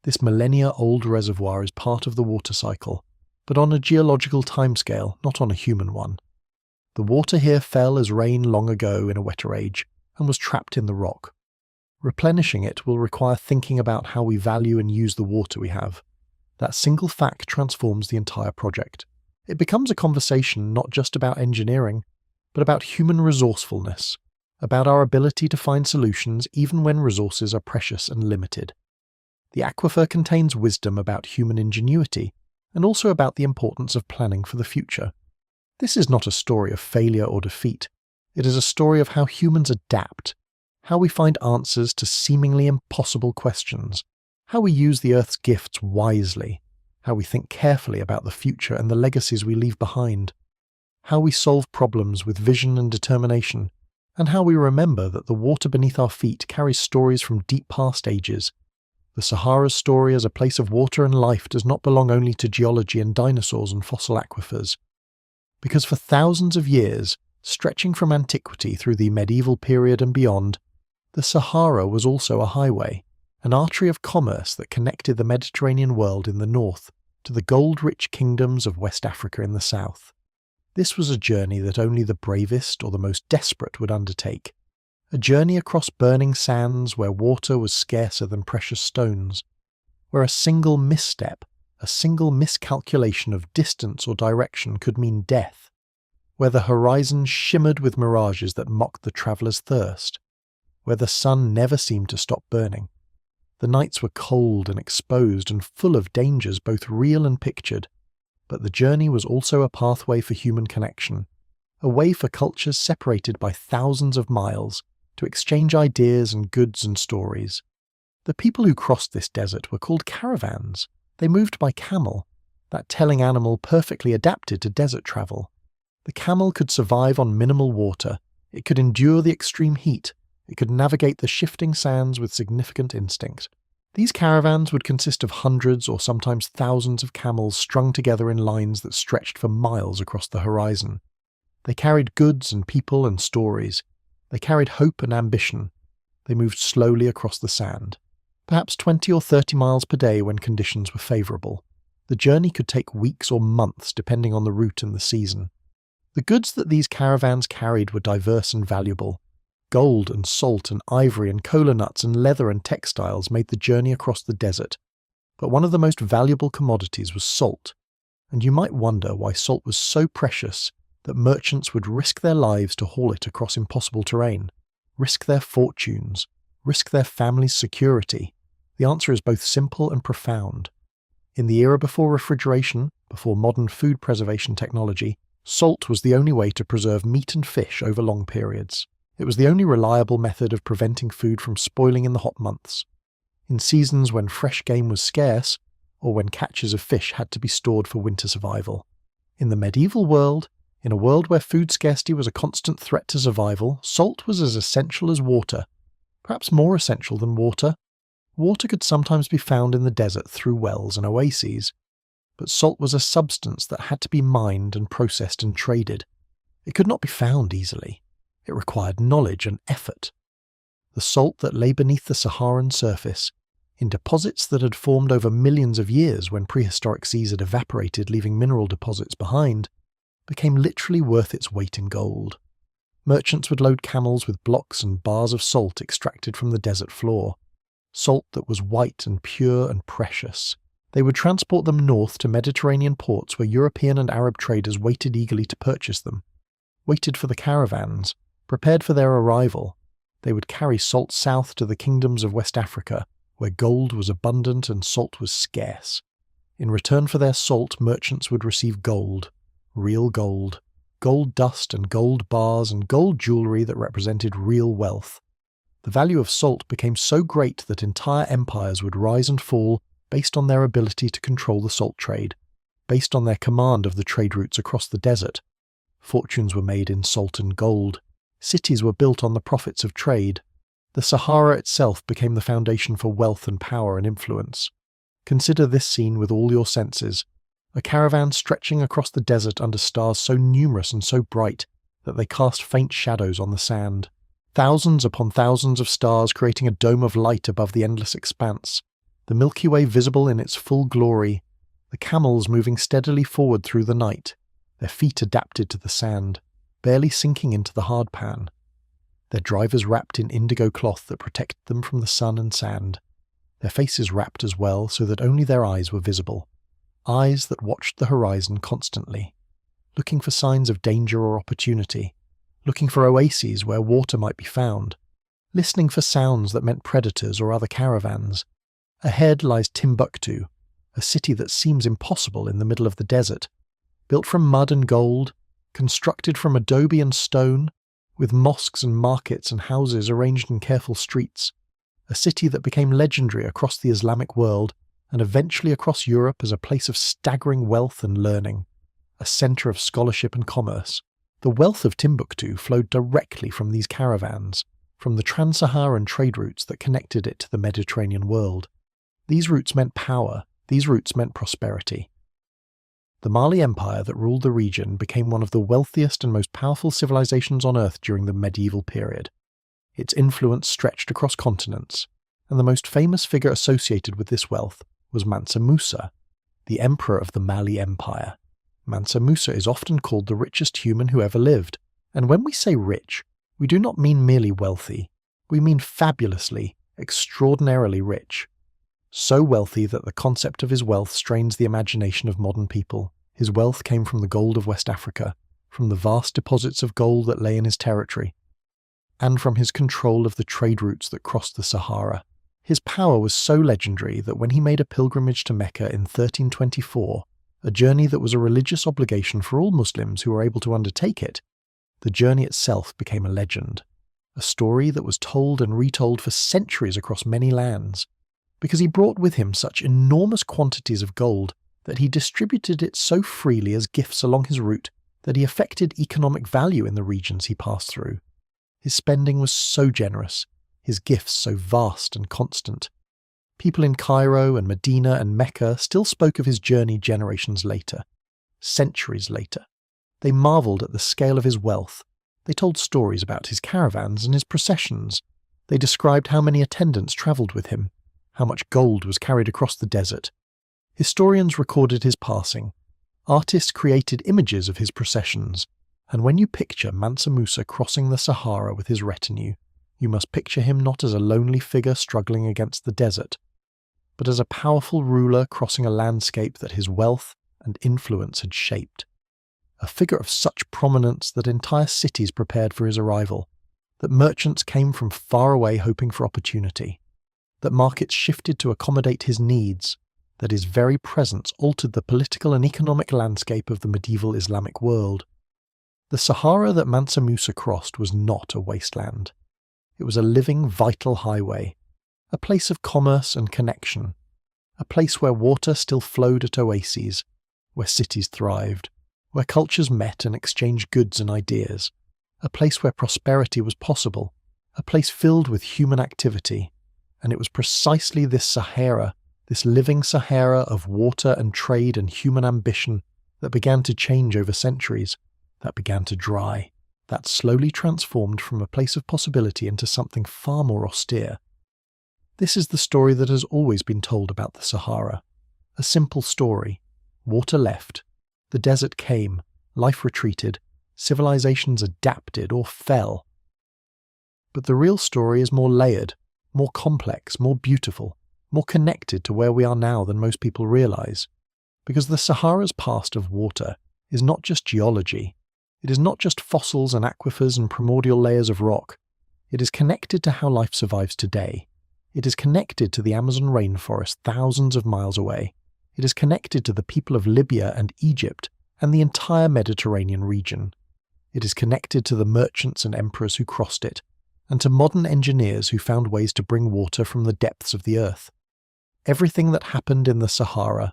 S1: This millennia-old reservoir is part of the water cycle, but on a geological timescale, not on a human one. The water here fell as rain long ago in a wetter age, and was trapped in the rock. Replenishing it will require thinking about how we value and use the water we have. That single fact transforms the entire project. It becomes a conversation not just about engineering, but about human resourcefulness, about our ability to find solutions even when resources are precious and limited. The aquifer contains wisdom about human ingenuity, and also about the importance of planning for the future. This is not a story of failure or defeat. It is a story of how humans adapt, how we find answers to seemingly impossible questions, how we use the Earth's gifts wisely, how we think carefully about the future and the legacies we leave behind, how we solve problems with vision and determination, and how we remember that the water beneath our feet carries stories from deep past ages. The Sahara's story as a place of water and life does not belong only to geology and dinosaurs and fossil aquifers. Because for thousands of years, stretching from antiquity through the medieval period and beyond, the Sahara was also a highway, an artery of commerce that connected the Mediterranean world in the north to the gold-rich kingdoms of West Africa in the south. This was a journey that only the bravest or the most desperate would undertake, a journey across burning sands where water was scarcer than precious stones, where a single misstep, a single miscalculation of distance or direction could mean death, where the horizon shimmered with mirages that mocked the traveller's thirst, where the sun never seemed to stop burning. The nights were cold and exposed and full of dangers both real and pictured, but the journey was also a pathway for human connection, a way for cultures separated by thousands of miles to exchange ideas and goods and stories. The people who crossed this desert were called caravans. They moved by camel, that telling animal perfectly adapted to desert travel. The camel could survive on minimal water, it could endure the extreme heat, it could navigate the shifting sands with significant instinct. These caravans would consist of hundreds or sometimes thousands of camels strung together in lines that stretched for miles across the horizon. They carried goods and people and stories. They carried hope and ambition. They moved slowly across the sand, perhaps 20 or 30 miles per day when conditions were favourable. The journey could take weeks or months depending on the route and the season. The goods that these caravans carried were diverse and valuable. Gold and salt and ivory and cola nuts and leather and textiles made the journey across the desert. But one of the most valuable commodities was salt, and you might wonder why salt was so precious that merchants would risk their lives to haul it across impossible terrain, risk their fortunes, risk their family's security. The answer is both simple and profound. In the era before refrigeration, before modern food preservation technology, salt was the only way to preserve meat and fish over long periods. It was the only reliable method of preventing food from spoiling in the hot months, in seasons when fresh game was scarce, or when catches of fish had to be stored for winter survival. In the medieval world, in a world where food scarcity was a constant threat to survival, salt was as essential as water, perhaps more essential than water. Water could sometimes be found in the desert through wells and oases, but salt was a substance that had to be mined and processed and traded. It could not be found easily. It required knowledge and effort. The salt that lay beneath the Saharan surface, in deposits that had formed over millions of years when prehistoric seas had evaporated leaving mineral deposits behind, became literally worth its weight in gold. Merchants would load camels with blocks and bars of salt extracted from the desert floor, salt that was white and pure and precious. They would transport them north to Mediterranean ports where European and Arab traders waited eagerly to purchase them, waited for the caravans, prepared for their arrival. They would carry salt south to the kingdoms of West Africa, where gold was abundant and salt was scarce. In return for their salt, merchants would receive gold, real gold, gold dust and gold bars and gold jewellery that represented real wealth. The value of salt became so great that entire empires would rise and fall based on their ability to control the salt trade, based on their command of the trade routes across the desert. Fortunes were made in salt and gold. Cities were built on the profits of trade. The Sahara itself became the foundation for wealth and power and influence. Consider this scene with all your senses. A caravan stretching across the desert under stars so numerous and so bright that they cast faint shadows on the sand. Thousands upon thousands of stars creating a dome of light above the endless expanse, the Milky Way visible in its full glory, the camels moving steadily forward through the night, their feet adapted to the sand, barely sinking into the hardpan, their drivers wrapped in indigo cloth that protected them from the sun and sand, their faces wrapped as well so that only their eyes were visible, eyes that watched the horizon constantly, looking for signs of danger or opportunity, looking for oases where water might be found, listening for sounds that meant predators or other caravans. Ahead lies Timbuktu, a city that seems impossible in the middle of the desert, built from mud and gold, constructed from adobe and stone, with mosques and markets and houses arranged in careful streets, a city that became legendary across the Islamic world and eventually across Europe as a place of staggering wealth and learning, a centre of scholarship and commerce. The wealth of Timbuktu flowed directly from these caravans, from the trans-Saharan trade routes that connected it to the Mediterranean world. These routes meant power, these routes meant prosperity. The Mali Empire that ruled the region became one of the wealthiest and most powerful civilizations on Earth during the medieval period. Its influence stretched across continents, and the most famous figure associated with this wealth was Mansa Musa, the emperor of the Mali Empire. Mansa Musa is often called the richest human who ever lived, and when we say rich, we do not mean merely wealthy, we mean fabulously, extraordinarily rich. So wealthy that the concept of his wealth strains the imagination of modern people. His wealth came from the gold of West Africa, from the vast deposits of gold that lay in his territory, and from his control of the trade routes that crossed the Sahara. His power was so legendary that when he made a pilgrimage to Mecca in 1324, a journey that was a religious obligation for all Muslims who were able to undertake it, the journey itself became a legend, a story that was told and retold for centuries across many lands, because he brought with him such enormous quantities of gold that he distributed it so freely as gifts along his route that he affected economic value in the regions he passed through. His spending was so generous, his gifts so vast and constant. People in Cairo and Medina and Mecca still spoke of his journey generations later, centuries later. They marvelled at the scale of his wealth. They told stories about his caravans and his processions. They described how many attendants travelled with him, how much gold was carried across the desert. Historians recorded his passing. Artists created images of his processions, and when you picture Mansa Musa crossing the Sahara with his retinue, you must picture him not as a lonely figure struggling against the desert, but as a powerful ruler crossing a landscape that his wealth and influence had shaped. A figure of such prominence that entire cities prepared for his arrival, that merchants came from far away hoping for opportunity, that markets shifted to accommodate his needs, that his very presence altered the political and economic landscape of the medieval Islamic world. The Sahara that Mansa Musa crossed was not a wasteland. It was a living, vital highway, a place of commerce and connection, a place where water still flowed at oases, where cities thrived, where cultures met and exchanged goods and ideas, a place where prosperity was possible, a place filled with human activity. And it was precisely this Sahara, this living Sahara of water and trade and human ambition that began to change over centuries, that began to dry, that slowly transformed from a place of possibility into something far more austere. This is the story that has always been told about the Sahara. A simple story. Water left. The desert came. Life retreated. Civilizations adapted or fell. But the real story is more layered, more complex, more beautiful, more connected to where we are now than most people realize. Because the Sahara's past of water is not just geology. It is not just fossils and aquifers and primordial layers of rock. It is connected to how life survives today. It is connected to the Amazon rainforest thousands of miles away. It is connected to the people of Libya and Egypt and the entire Mediterranean region. It is connected to the merchants and emperors who crossed it, and to modern engineers who found ways to bring water from the depths of the earth. Everything that happened in the Sahara,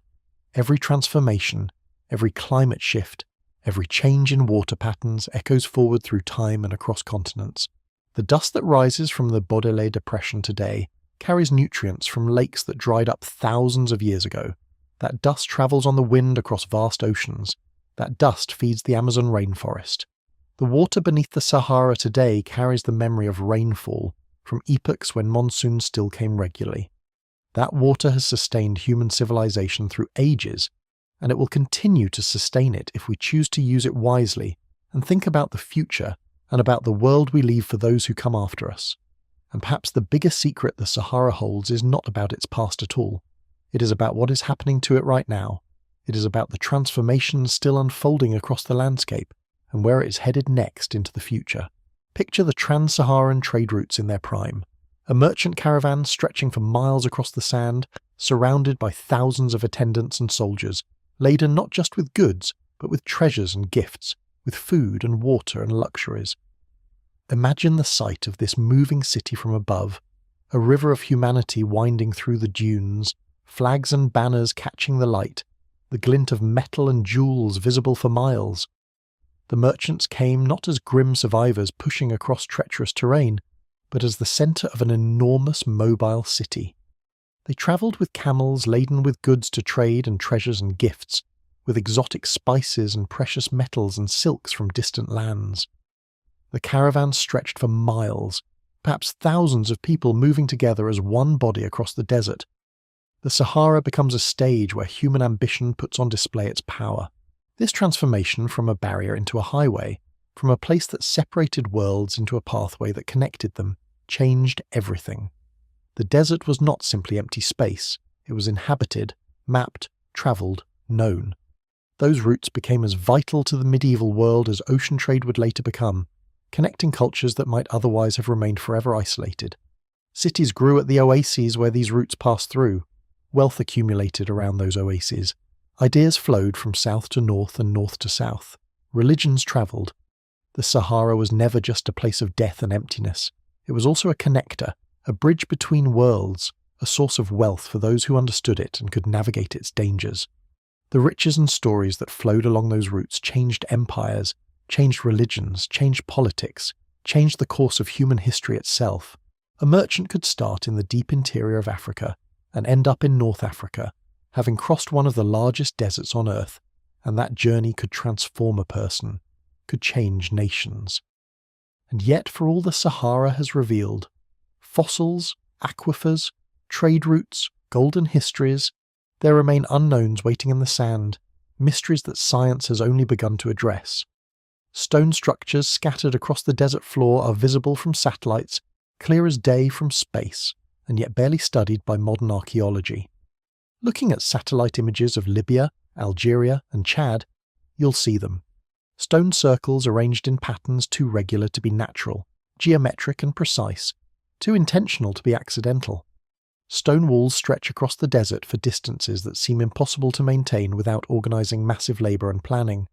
S1: every transformation, every climate shift, every change in water patterns echoes forward through time and across continents. The dust that rises from the Baudelaire Depression today carries nutrients from lakes that dried up thousands of years ago. That dust travels on the wind across vast oceans. That dust feeds the Amazon rainforest. The water beneath the Sahara today carries the memory of rainfall from epochs when monsoons still came regularly. That water has sustained human civilization through ages, and it will continue to sustain it if we choose to use it wisely and think about the future and about the world we leave for those who come after us. And perhaps the biggest secret the Sahara holds is not about its past at all. It is about what is happening to it right now. It is about the transformations still unfolding across the landscape and where it is headed next into the future. Picture the trans-Saharan trade routes in their prime. A merchant caravan stretching for miles across the sand, surrounded by thousands of attendants and soldiers, laden not just with goods, but with treasures and gifts, with food and water and luxuries. Imagine the sight of this moving city from above, a river of humanity winding through the dunes, flags and banners catching the light, the glint of metal and jewels visible for miles. The merchants came not as grim survivors pushing across treacherous terrain, but as the centre of an enormous mobile city. They travelled with camels laden with goods to trade and treasures and gifts, with exotic spices and precious metals and silks from distant lands. The caravan stretched for miles, perhaps thousands of people moving together as one body across the desert. The Sahara becomes a stage where human ambition puts on display its power. This transformation from a barrier into a highway, from a place that separated worlds into a pathway that connected them, changed everything. The desert was not simply empty space, it was inhabited, mapped, travelled, known. Those routes became as vital to the medieval world as ocean trade would later become, connecting cultures that might otherwise have remained forever isolated. Cities grew at the oases where these routes passed through. Wealth accumulated around those oases. Ideas flowed from south to north and north to south. Religions travelled. The Sahara was never just a place of death and emptiness. It was also a connector, a bridge between worlds, a source of wealth for those who understood it and could navigate its dangers. The riches and stories that flowed along those routes changed empires, changed religions, changed politics, changed the course of human history itself. A merchant could start in the deep interior of Africa and end up in North Africa, having crossed one of the largest deserts on Earth, and that journey could transform a person, could change nations. And yet, for all the Sahara has revealed, fossils, aquifers, trade routes, golden histories, there remain unknowns waiting in the sand, mysteries that science has only begun to address. Stone structures scattered across the desert floor are visible from satellites, clear as day from space, and yet barely studied by modern archaeology. Looking at satellite images of Libya, Algeria, and Chad, you'll see them. Stone circles arranged in patterns too regular to be natural, geometric and precise, too intentional to be accidental. Stone walls stretch across the desert for distances that seem impossible to maintain without organising massive labour and planning.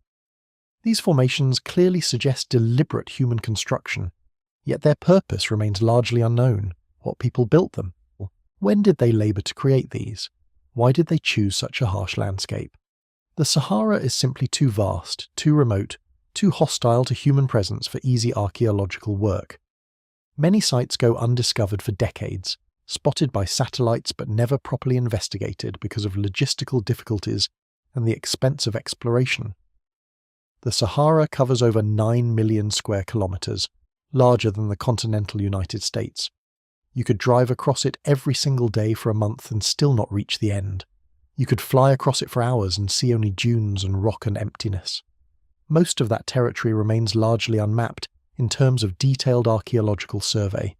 S1: These formations clearly suggest deliberate human construction, yet their purpose remains largely unknown. What people built them? When did they labour to create these? Why did they choose such a harsh landscape? The Sahara is simply too vast, too remote, too hostile to human presence for easy archaeological work. Many sites go undiscovered for decades, spotted by satellites but never properly investigated because of logistical difficulties and the expense of exploration. The Sahara covers over 9 million square kilometres, larger than the continental United States. You could drive across it every single day for a month and still not reach the end. You could fly across it for hours and see only dunes and rock and emptiness. Most of that territory remains largely unmapped in terms of detailed archaeological survey.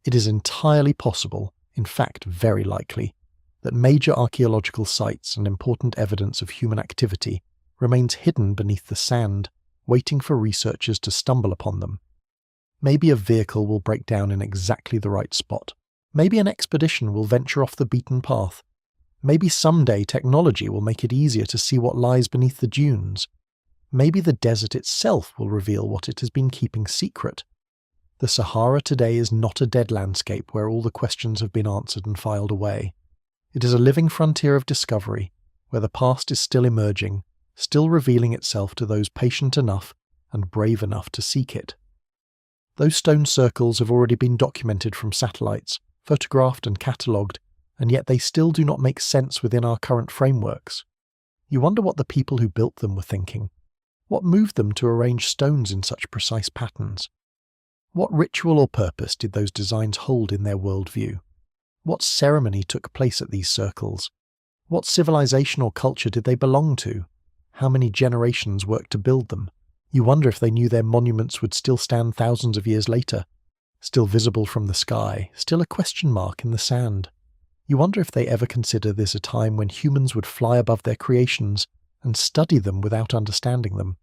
S1: It is entirely possible, in fact very likely, that major archaeological sites and important evidence of human activity remains hidden beneath the sand, waiting for researchers to stumble upon them. Maybe a vehicle will break down in exactly the right spot. Maybe an expedition will venture off the beaten path. Maybe someday technology will make it easier to see what lies beneath the dunes. Maybe the desert itself will reveal what it has been keeping secret. The Sahara today is not a dead landscape where all the questions have been answered and filed away. It is a living frontier of discovery, where the past is still emerging, still revealing itself to those patient enough and brave enough to seek it. Those stone circles have already been documented from satellites, photographed and catalogued, and yet they still do not make sense within our current frameworks. You wonder what the people who built them were thinking. What moved them to arrange stones in such precise patterns? What ritual or purpose did those designs hold in their worldview? What ceremony took place at these circles? What civilization or culture did they belong to? How many generations worked to build them? You wonder if they knew their monuments would still stand thousands of years later, still visible from the sky, still a question mark in the sand. You wonder if they ever considered this a time when humans would fly above their creations and study them without understanding them.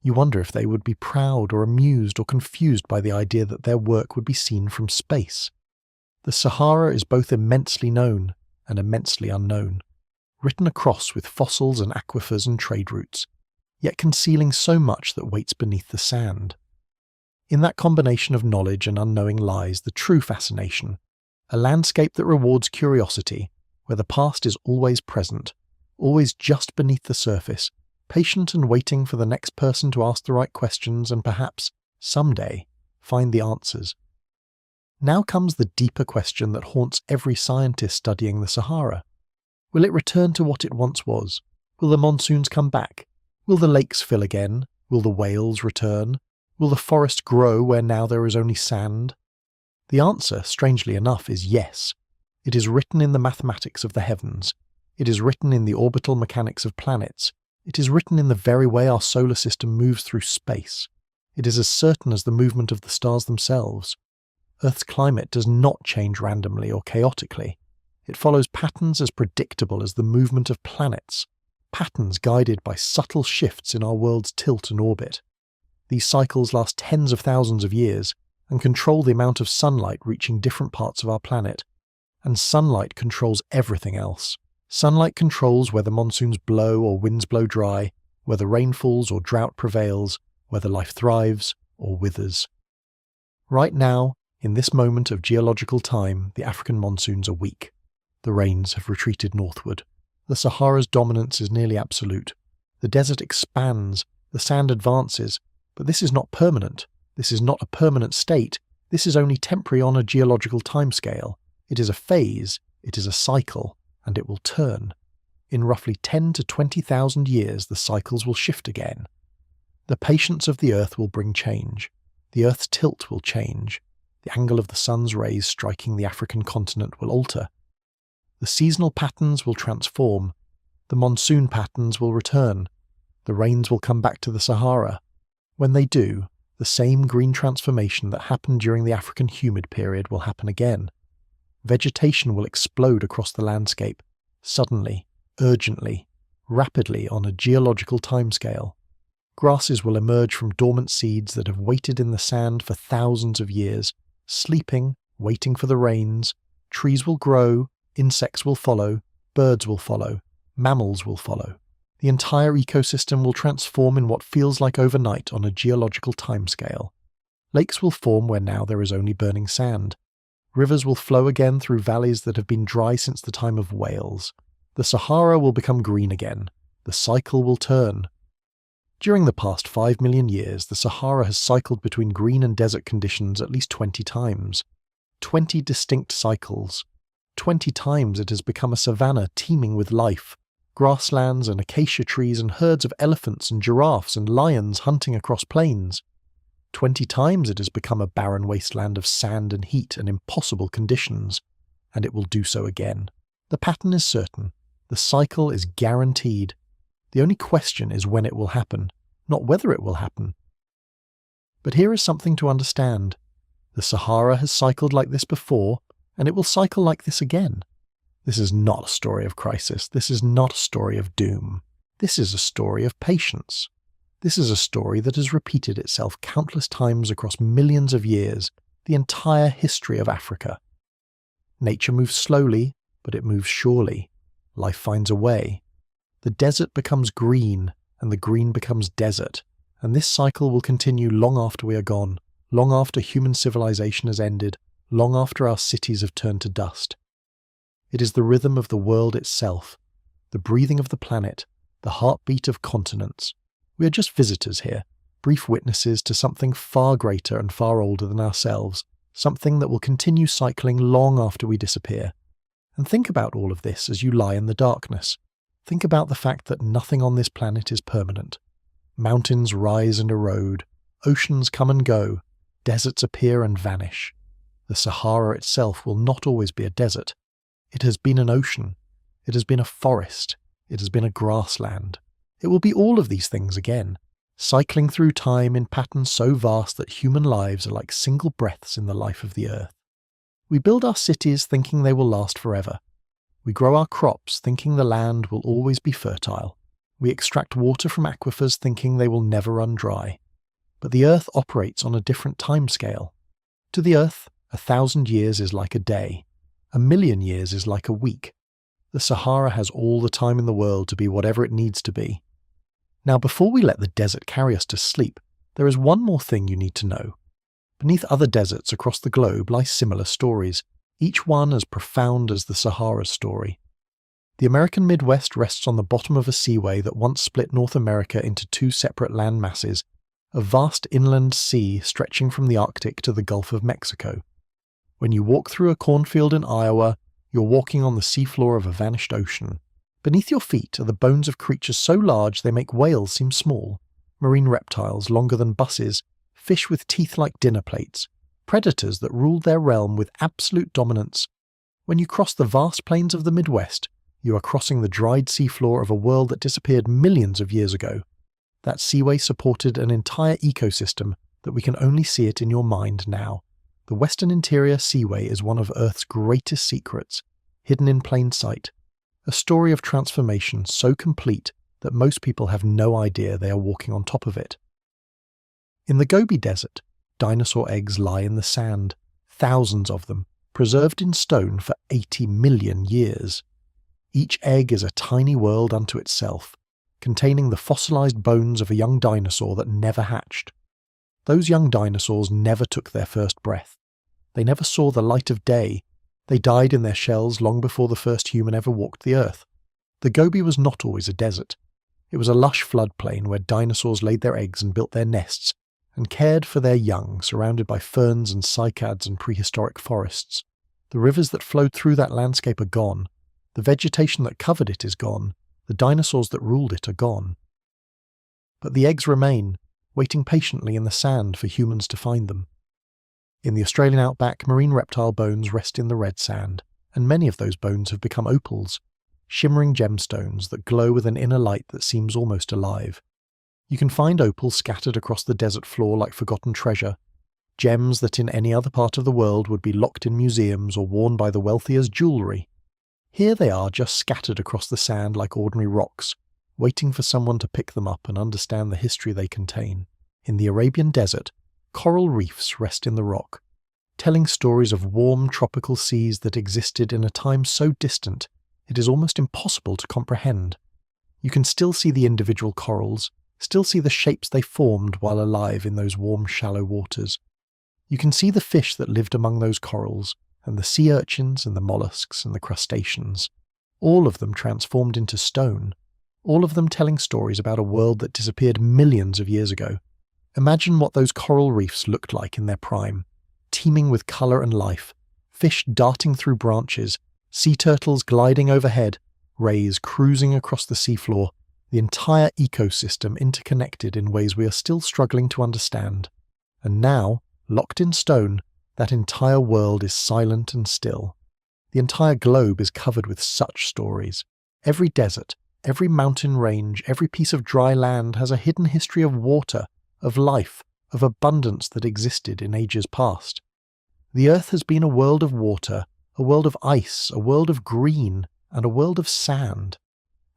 S1: You wonder if they would be proud or amused or confused by the idea that their work would be seen from space. The Sahara is both immensely known and immensely unknown, written across with fossils and aquifers and trade routes, yet concealing so much that waits beneath the sand. In that combination of knowledge and unknowing lies the true fascination, a landscape that rewards curiosity, where the past is always present, always just beneath the surface, patient and waiting for the next person to ask the right questions and perhaps, someday, find the answers. Now comes the deeper question that haunts every scientist studying the Sahara. Will it return to what it once was? Will the monsoons come back? Will the lakes fill again? Will the whales return? Will the forest grow where now there is only sand? The answer, strangely enough, is yes. It is written in the mathematics of the heavens. It is written in the orbital mechanics of planets. It is written in the very way our solar system moves through space. It is as certain as the movement of the stars themselves. Earth's climate does not change randomly or chaotically. It follows patterns as predictable as the movement of planets, patterns guided by subtle shifts in our world's tilt and orbit. These cycles last tens of thousands of years and control the amount of sunlight reaching different parts of our planet. And sunlight controls everything else. Sunlight controls whether monsoons blow or winds blow dry, whether rain falls or drought prevails, whether life thrives or withers. Right now, in this moment of geological time, the African monsoons are weak. The rains have retreated northward. The Sahara's dominance is nearly absolute. The desert expands, the sand advances, but this is not permanent. This is not a permanent state. This is only temporary on a geological timescale. It is a phase, it is a cycle, and it will turn. In roughly 10 to 20,000 years, the cycles will shift again. The patience of the Earth will bring change. The Earth's tilt will change. The angle of the sun's rays striking the African continent will alter. The seasonal patterns will transform. The monsoon patterns will return. The rains will come back to the Sahara. When they do, the same green transformation that happened during the African humid period will happen again. Vegetation will explode across the landscape, suddenly, urgently, rapidly on a geological timescale. Grasses will emerge from dormant seeds that have waited in the sand for thousands of years, sleeping, waiting for the rains. Trees will grow, insects will follow, birds will follow, mammals will follow. The entire ecosystem will transform in what feels like overnight on a geological timescale. Lakes will form where now there is only burning sand. Rivers will flow again through valleys that have been dry since the time of whales. The Sahara will become green again. The cycle will turn. During the past 5 million years, the Sahara has cycled between green and desert conditions at least 20 times. 20 distinct cycles. 20 times it has become a savanna teeming with life. Grasslands and acacia trees and herds of elephants and giraffes and lions hunting across plains. 20 times it has become a barren wasteland of sand and heat and impossible conditions, and it will do so again. The pattern is certain. The cycle is guaranteed. The only question is when it will happen, not whether it will happen. But here is something to understand. The Sahara has cycled like this before, and it will cycle like this again. This is not a story of crisis. This is not a story of doom. This is a story of patience. This is a story that has repeated itself countless times across millions of years, the entire history of Africa. Nature moves slowly, but it moves surely. Life finds a way. The desert becomes green, and the green becomes desert, and this cycle will continue long after we are gone, long after human civilization has ended, long after our cities have turned to dust. It is the rhythm of the world itself, the breathing of the planet, the heartbeat of continents. We are just visitors here, brief witnesses to something far greater and far older than ourselves, something that will continue cycling long after we disappear. And think about all of this as you lie in the darkness. Think about the fact that nothing on this planet is permanent. Mountains rise and erode, oceans come and go, deserts appear and vanish. The Sahara itself will not always be a desert. It has been an ocean. It has been a forest. It has been a grassland. It will be all of these things again, cycling through time in patterns so vast that human lives are like single breaths in the life of the earth. We build our cities thinking they will last forever. We grow our crops thinking the land will always be fertile. We extract water from aquifers thinking they will never run dry. But the earth operates on a different timescale. To the earth, 1,000 years is like a day. 1,000,000 years is like a week. The Sahara has all the time in the world to be whatever it needs to be. Now, before we let the desert carry us to sleep, there is one more thing you need to know. Beneath other deserts across the globe lie similar stories, each one as profound as the Sahara's story. The American Midwest rests on the bottom of a seaway that once split North America into two separate land masses, a vast inland sea stretching from the Arctic to the Gulf of Mexico. When you walk through a cornfield in Iowa, you're walking on the seafloor of a vanished ocean. Beneath your feet are the bones of creatures so large they make whales seem small, marine reptiles longer than buses, fish with teeth like dinner plates, predators that ruled their realm with absolute dominance. When you cross the vast plains of the Midwest, you are crossing the dried seafloor of a world that disappeared millions of years ago. That seaway supported an entire ecosystem that we can only see it in your mind now. The Western Interior Seaway is one of Earth's greatest secrets, hidden in plain sight. A story of transformation so complete that most people have no idea they are walking on top of it. In the Gobi Desert, dinosaur eggs lie in the sand, thousands of them, preserved in stone for 80 million years. Each egg is a tiny world unto itself, containing the fossilized bones of a young dinosaur that never hatched. Those young dinosaurs never took their first breath. They never saw the light of day. They died in their shells long before the first human ever walked the earth. The Gobi was not always a desert. It was a lush floodplain where dinosaurs laid their eggs and built their nests, and cared for their young, surrounded by ferns and cycads and prehistoric forests. The rivers that flowed through that landscape are gone. The vegetation that covered it is gone. The dinosaurs that ruled it are gone. But the eggs remain, waiting patiently in the sand for humans to find them. In the Australian outback, marine reptile bones rest in the red sand, and many of those bones have become opals, shimmering gemstones that glow with an inner light that seems almost alive. You can find opals scattered across the desert floor like forgotten treasure, gems that in any other part of the world would be locked in museums or worn by the wealthy as jewellery. Here they are just scattered across the sand like ordinary rocks, waiting for someone to pick them up and understand the history they contain. In the Arabian desert, coral reefs rest in the rock, telling stories of warm tropical seas that existed in a time so distant it is almost impossible to comprehend. You can still see the individual corals, still see the shapes they formed while alive in those warm, shallow waters. You can see the fish that lived among those corals, and the sea urchins and the mollusks and the crustaceans, all of them transformed into stone, all of them telling stories about a world that disappeared millions of years ago. Imagine what those coral reefs looked like in their prime, teeming with colour and life, fish darting through branches, sea turtles gliding overhead, rays cruising across the seafloor, the entire ecosystem interconnected in ways we are still struggling to understand. And now, locked in stone, that entire world is silent and still. The entire globe is covered with such stories. Every desert, every mountain range, every piece of dry land has a hidden history of water, of life, of abundance that existed in ages past. The earth has been a world of water, a world of ice, a world of green, and a world of sand.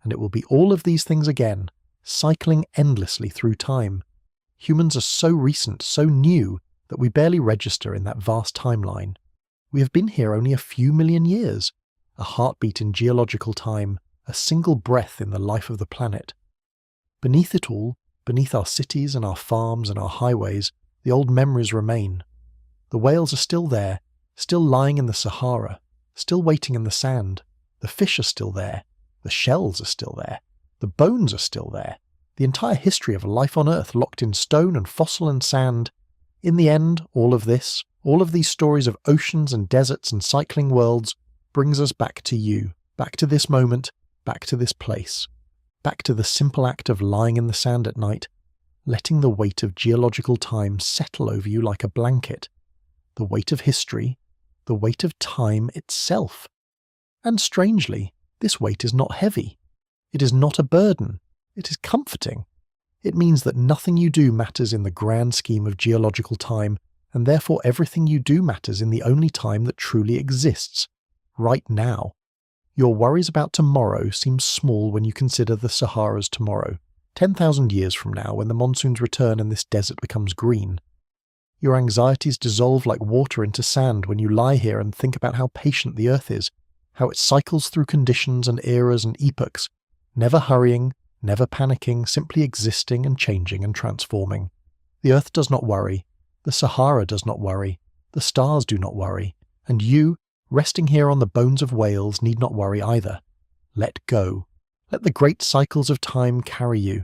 S1: And it will be all of these things again, cycling endlessly through time. Humans are so recent, so new, that we barely register in that vast timeline. We have been here only a few million years, a heartbeat in geological time, a single breath in the life of the planet. Beneath it all, beneath our cities and our farms and our highways, the old memories remain. The whales are still there, still lying in the Sahara, still waiting in the sand. The fish are still there. The shells are still there. The bones are still there. The entire history of life on Earth locked in stone and fossil and sand. In the end, all of this, all of these stories of oceans and deserts and cycling worlds, brings us back to you, back to this moment, back to this place, back to the simple act of lying in the sand at night, letting the weight of geological time settle over you like a blanket. The weight of history, the weight of time itself. And strangely, this weight is not heavy. It is not a burden. It is comforting. It means that nothing you do matters in the grand scheme of geological time, and therefore everything you do matters in the only time that truly exists, right now. Your worries about tomorrow seem small when you consider the Sahara's tomorrow, 10,000 years from now when the monsoons return and this desert becomes green. Your anxieties dissolve like water into sand when you lie here and think about how patient the Earth is, how it cycles through conditions and eras and epochs, never hurrying, never panicking, simply existing and changing and transforming. The Earth does not worry, the Sahara does not worry, the stars do not worry, and you, resting here on the bones of whales, need not worry either. Let go. Let the great cycles of time carry you.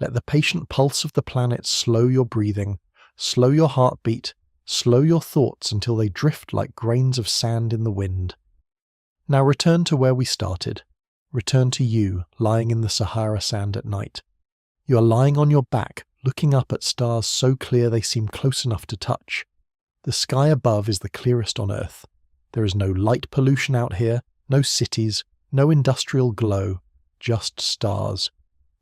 S1: Let the patient pulse of the planet slow your breathing, slow your heartbeat, slow your thoughts until they drift like grains of sand in the wind. Now return to where we started. Return to you, lying in the Sahara sand at night. You are lying on your back, looking up at stars so clear they seem close enough to touch. The sky above is the clearest on Earth. There is no light pollution out here, no cities, no industrial glow, just stars,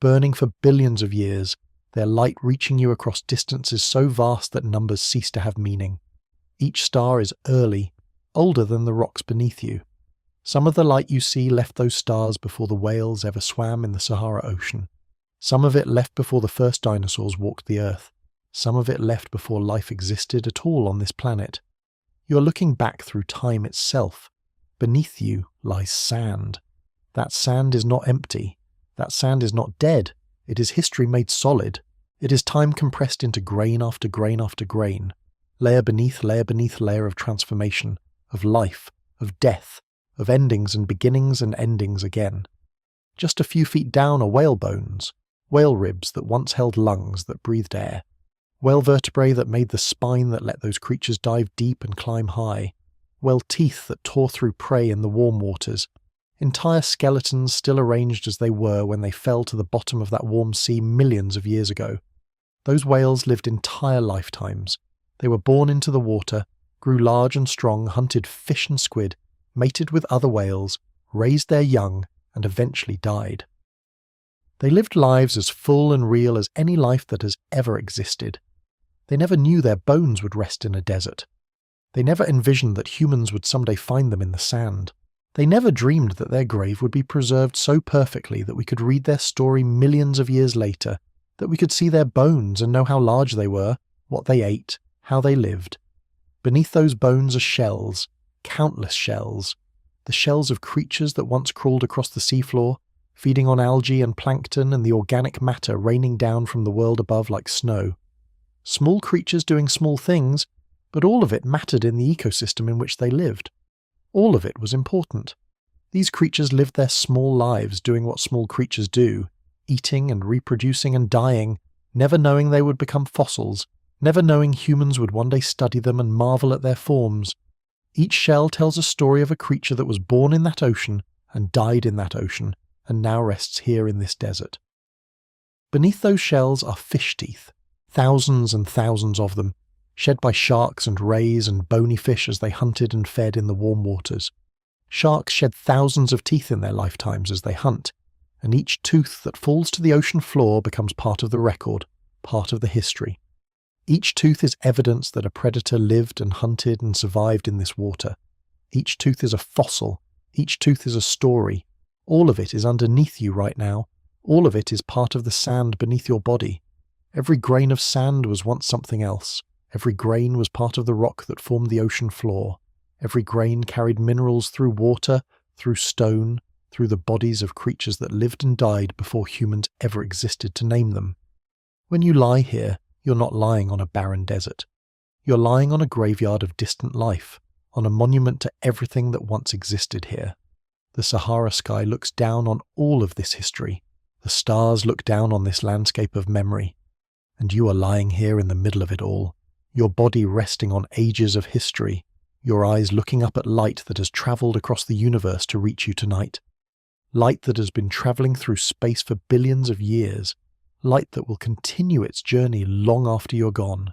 S1: burning for billions of years, their light reaching you across distances so vast that numbers cease to have meaning. Each star is early, older than the rocks beneath you. Some of the light you see left those stars before the whales ever swam in the Sahara Ocean. Some of it left before the first dinosaurs walked the Earth. Some of it left before life existed at all on this planet. You are looking back through time itself. Beneath you lies sand. That sand is not empty. That sand is not dead. It is history made solid. It is time compressed into grain after grain after grain, layer beneath layer of transformation, of life, of death, of endings and beginnings and endings again. Just a few feet down are whale bones, whale ribs that once held lungs that breathed air, whale vertebrae that made the spine that let those creatures dive deep and climb high, whale teeth that tore through prey in the warm waters, entire skeletons still arranged as they were when they fell to the bottom of that warm sea millions of years ago. Those whales lived entire lifetimes. They were born into the water, grew large and strong, hunted fish and squid, mated with other whales, raised their young, and eventually died. They lived lives as full and real as any life that has ever existed. They never knew their bones would rest in a desert. They never envisioned that humans would someday find them in the sand. They never dreamed that their grave would be preserved so perfectly that we could read their story millions of years later, that we could see their bones and know how large they were, what they ate, how they lived. Beneath those bones are shells, countless shells, the shells of creatures that once crawled across the seafloor, feeding on algae and plankton and the organic matter raining down from the world above like snow. Small creatures doing small things, but all of it mattered in the ecosystem in which they lived. All of it was important. These creatures lived their small lives doing what small creatures do, eating and reproducing and dying, never knowing they would become fossils, never knowing humans would one day study them and marvel at their forms. Each shell tells a story of a creature that was born in that ocean and died in that ocean, and now rests here in this desert. Beneath those shells are fish teeth, thousands and thousands of them, shed by sharks and rays and bony fish as they hunted and fed in the warm waters. Sharks shed thousands of teeth in their lifetimes as they hunt, and each tooth that falls to the ocean floor becomes part of the record, part of the history. Each tooth is evidence that a predator lived and hunted and survived in this water. Each tooth is a fossil. Each tooth is a story. All of it is underneath you right now. All of it is part of the sand beneath your body. Every grain of sand was once something else. Every grain was part of the rock that formed the ocean floor. Every grain carried minerals through water, through stone, through the bodies of creatures that lived and died before humans ever existed to name them. When you lie here, you're not lying on a barren desert. You're lying on a graveyard of distant life, on a monument to everything that once existed here. The Sahara sky looks down on all of this history. The stars look down on this landscape of memory. And you are lying here in the middle of it all, your body resting on ages of history, your eyes looking up at light that has travelled across the universe to reach you tonight. Light that has been travelling through space for billions of years. light that will continue its journey long after you're gone.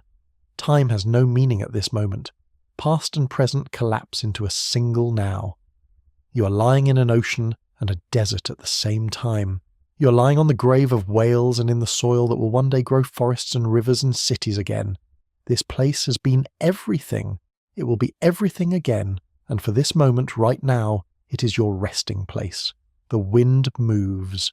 S1: Time has no meaning at this moment. Past and present collapse into a single now. You are lying in an ocean and a desert at the same time. You're lying on the grave of whales and in the soil that will one day grow forests and rivers and cities again. This place has been everything. It will be everything again, and for this moment right now, it is your resting place. The wind moves.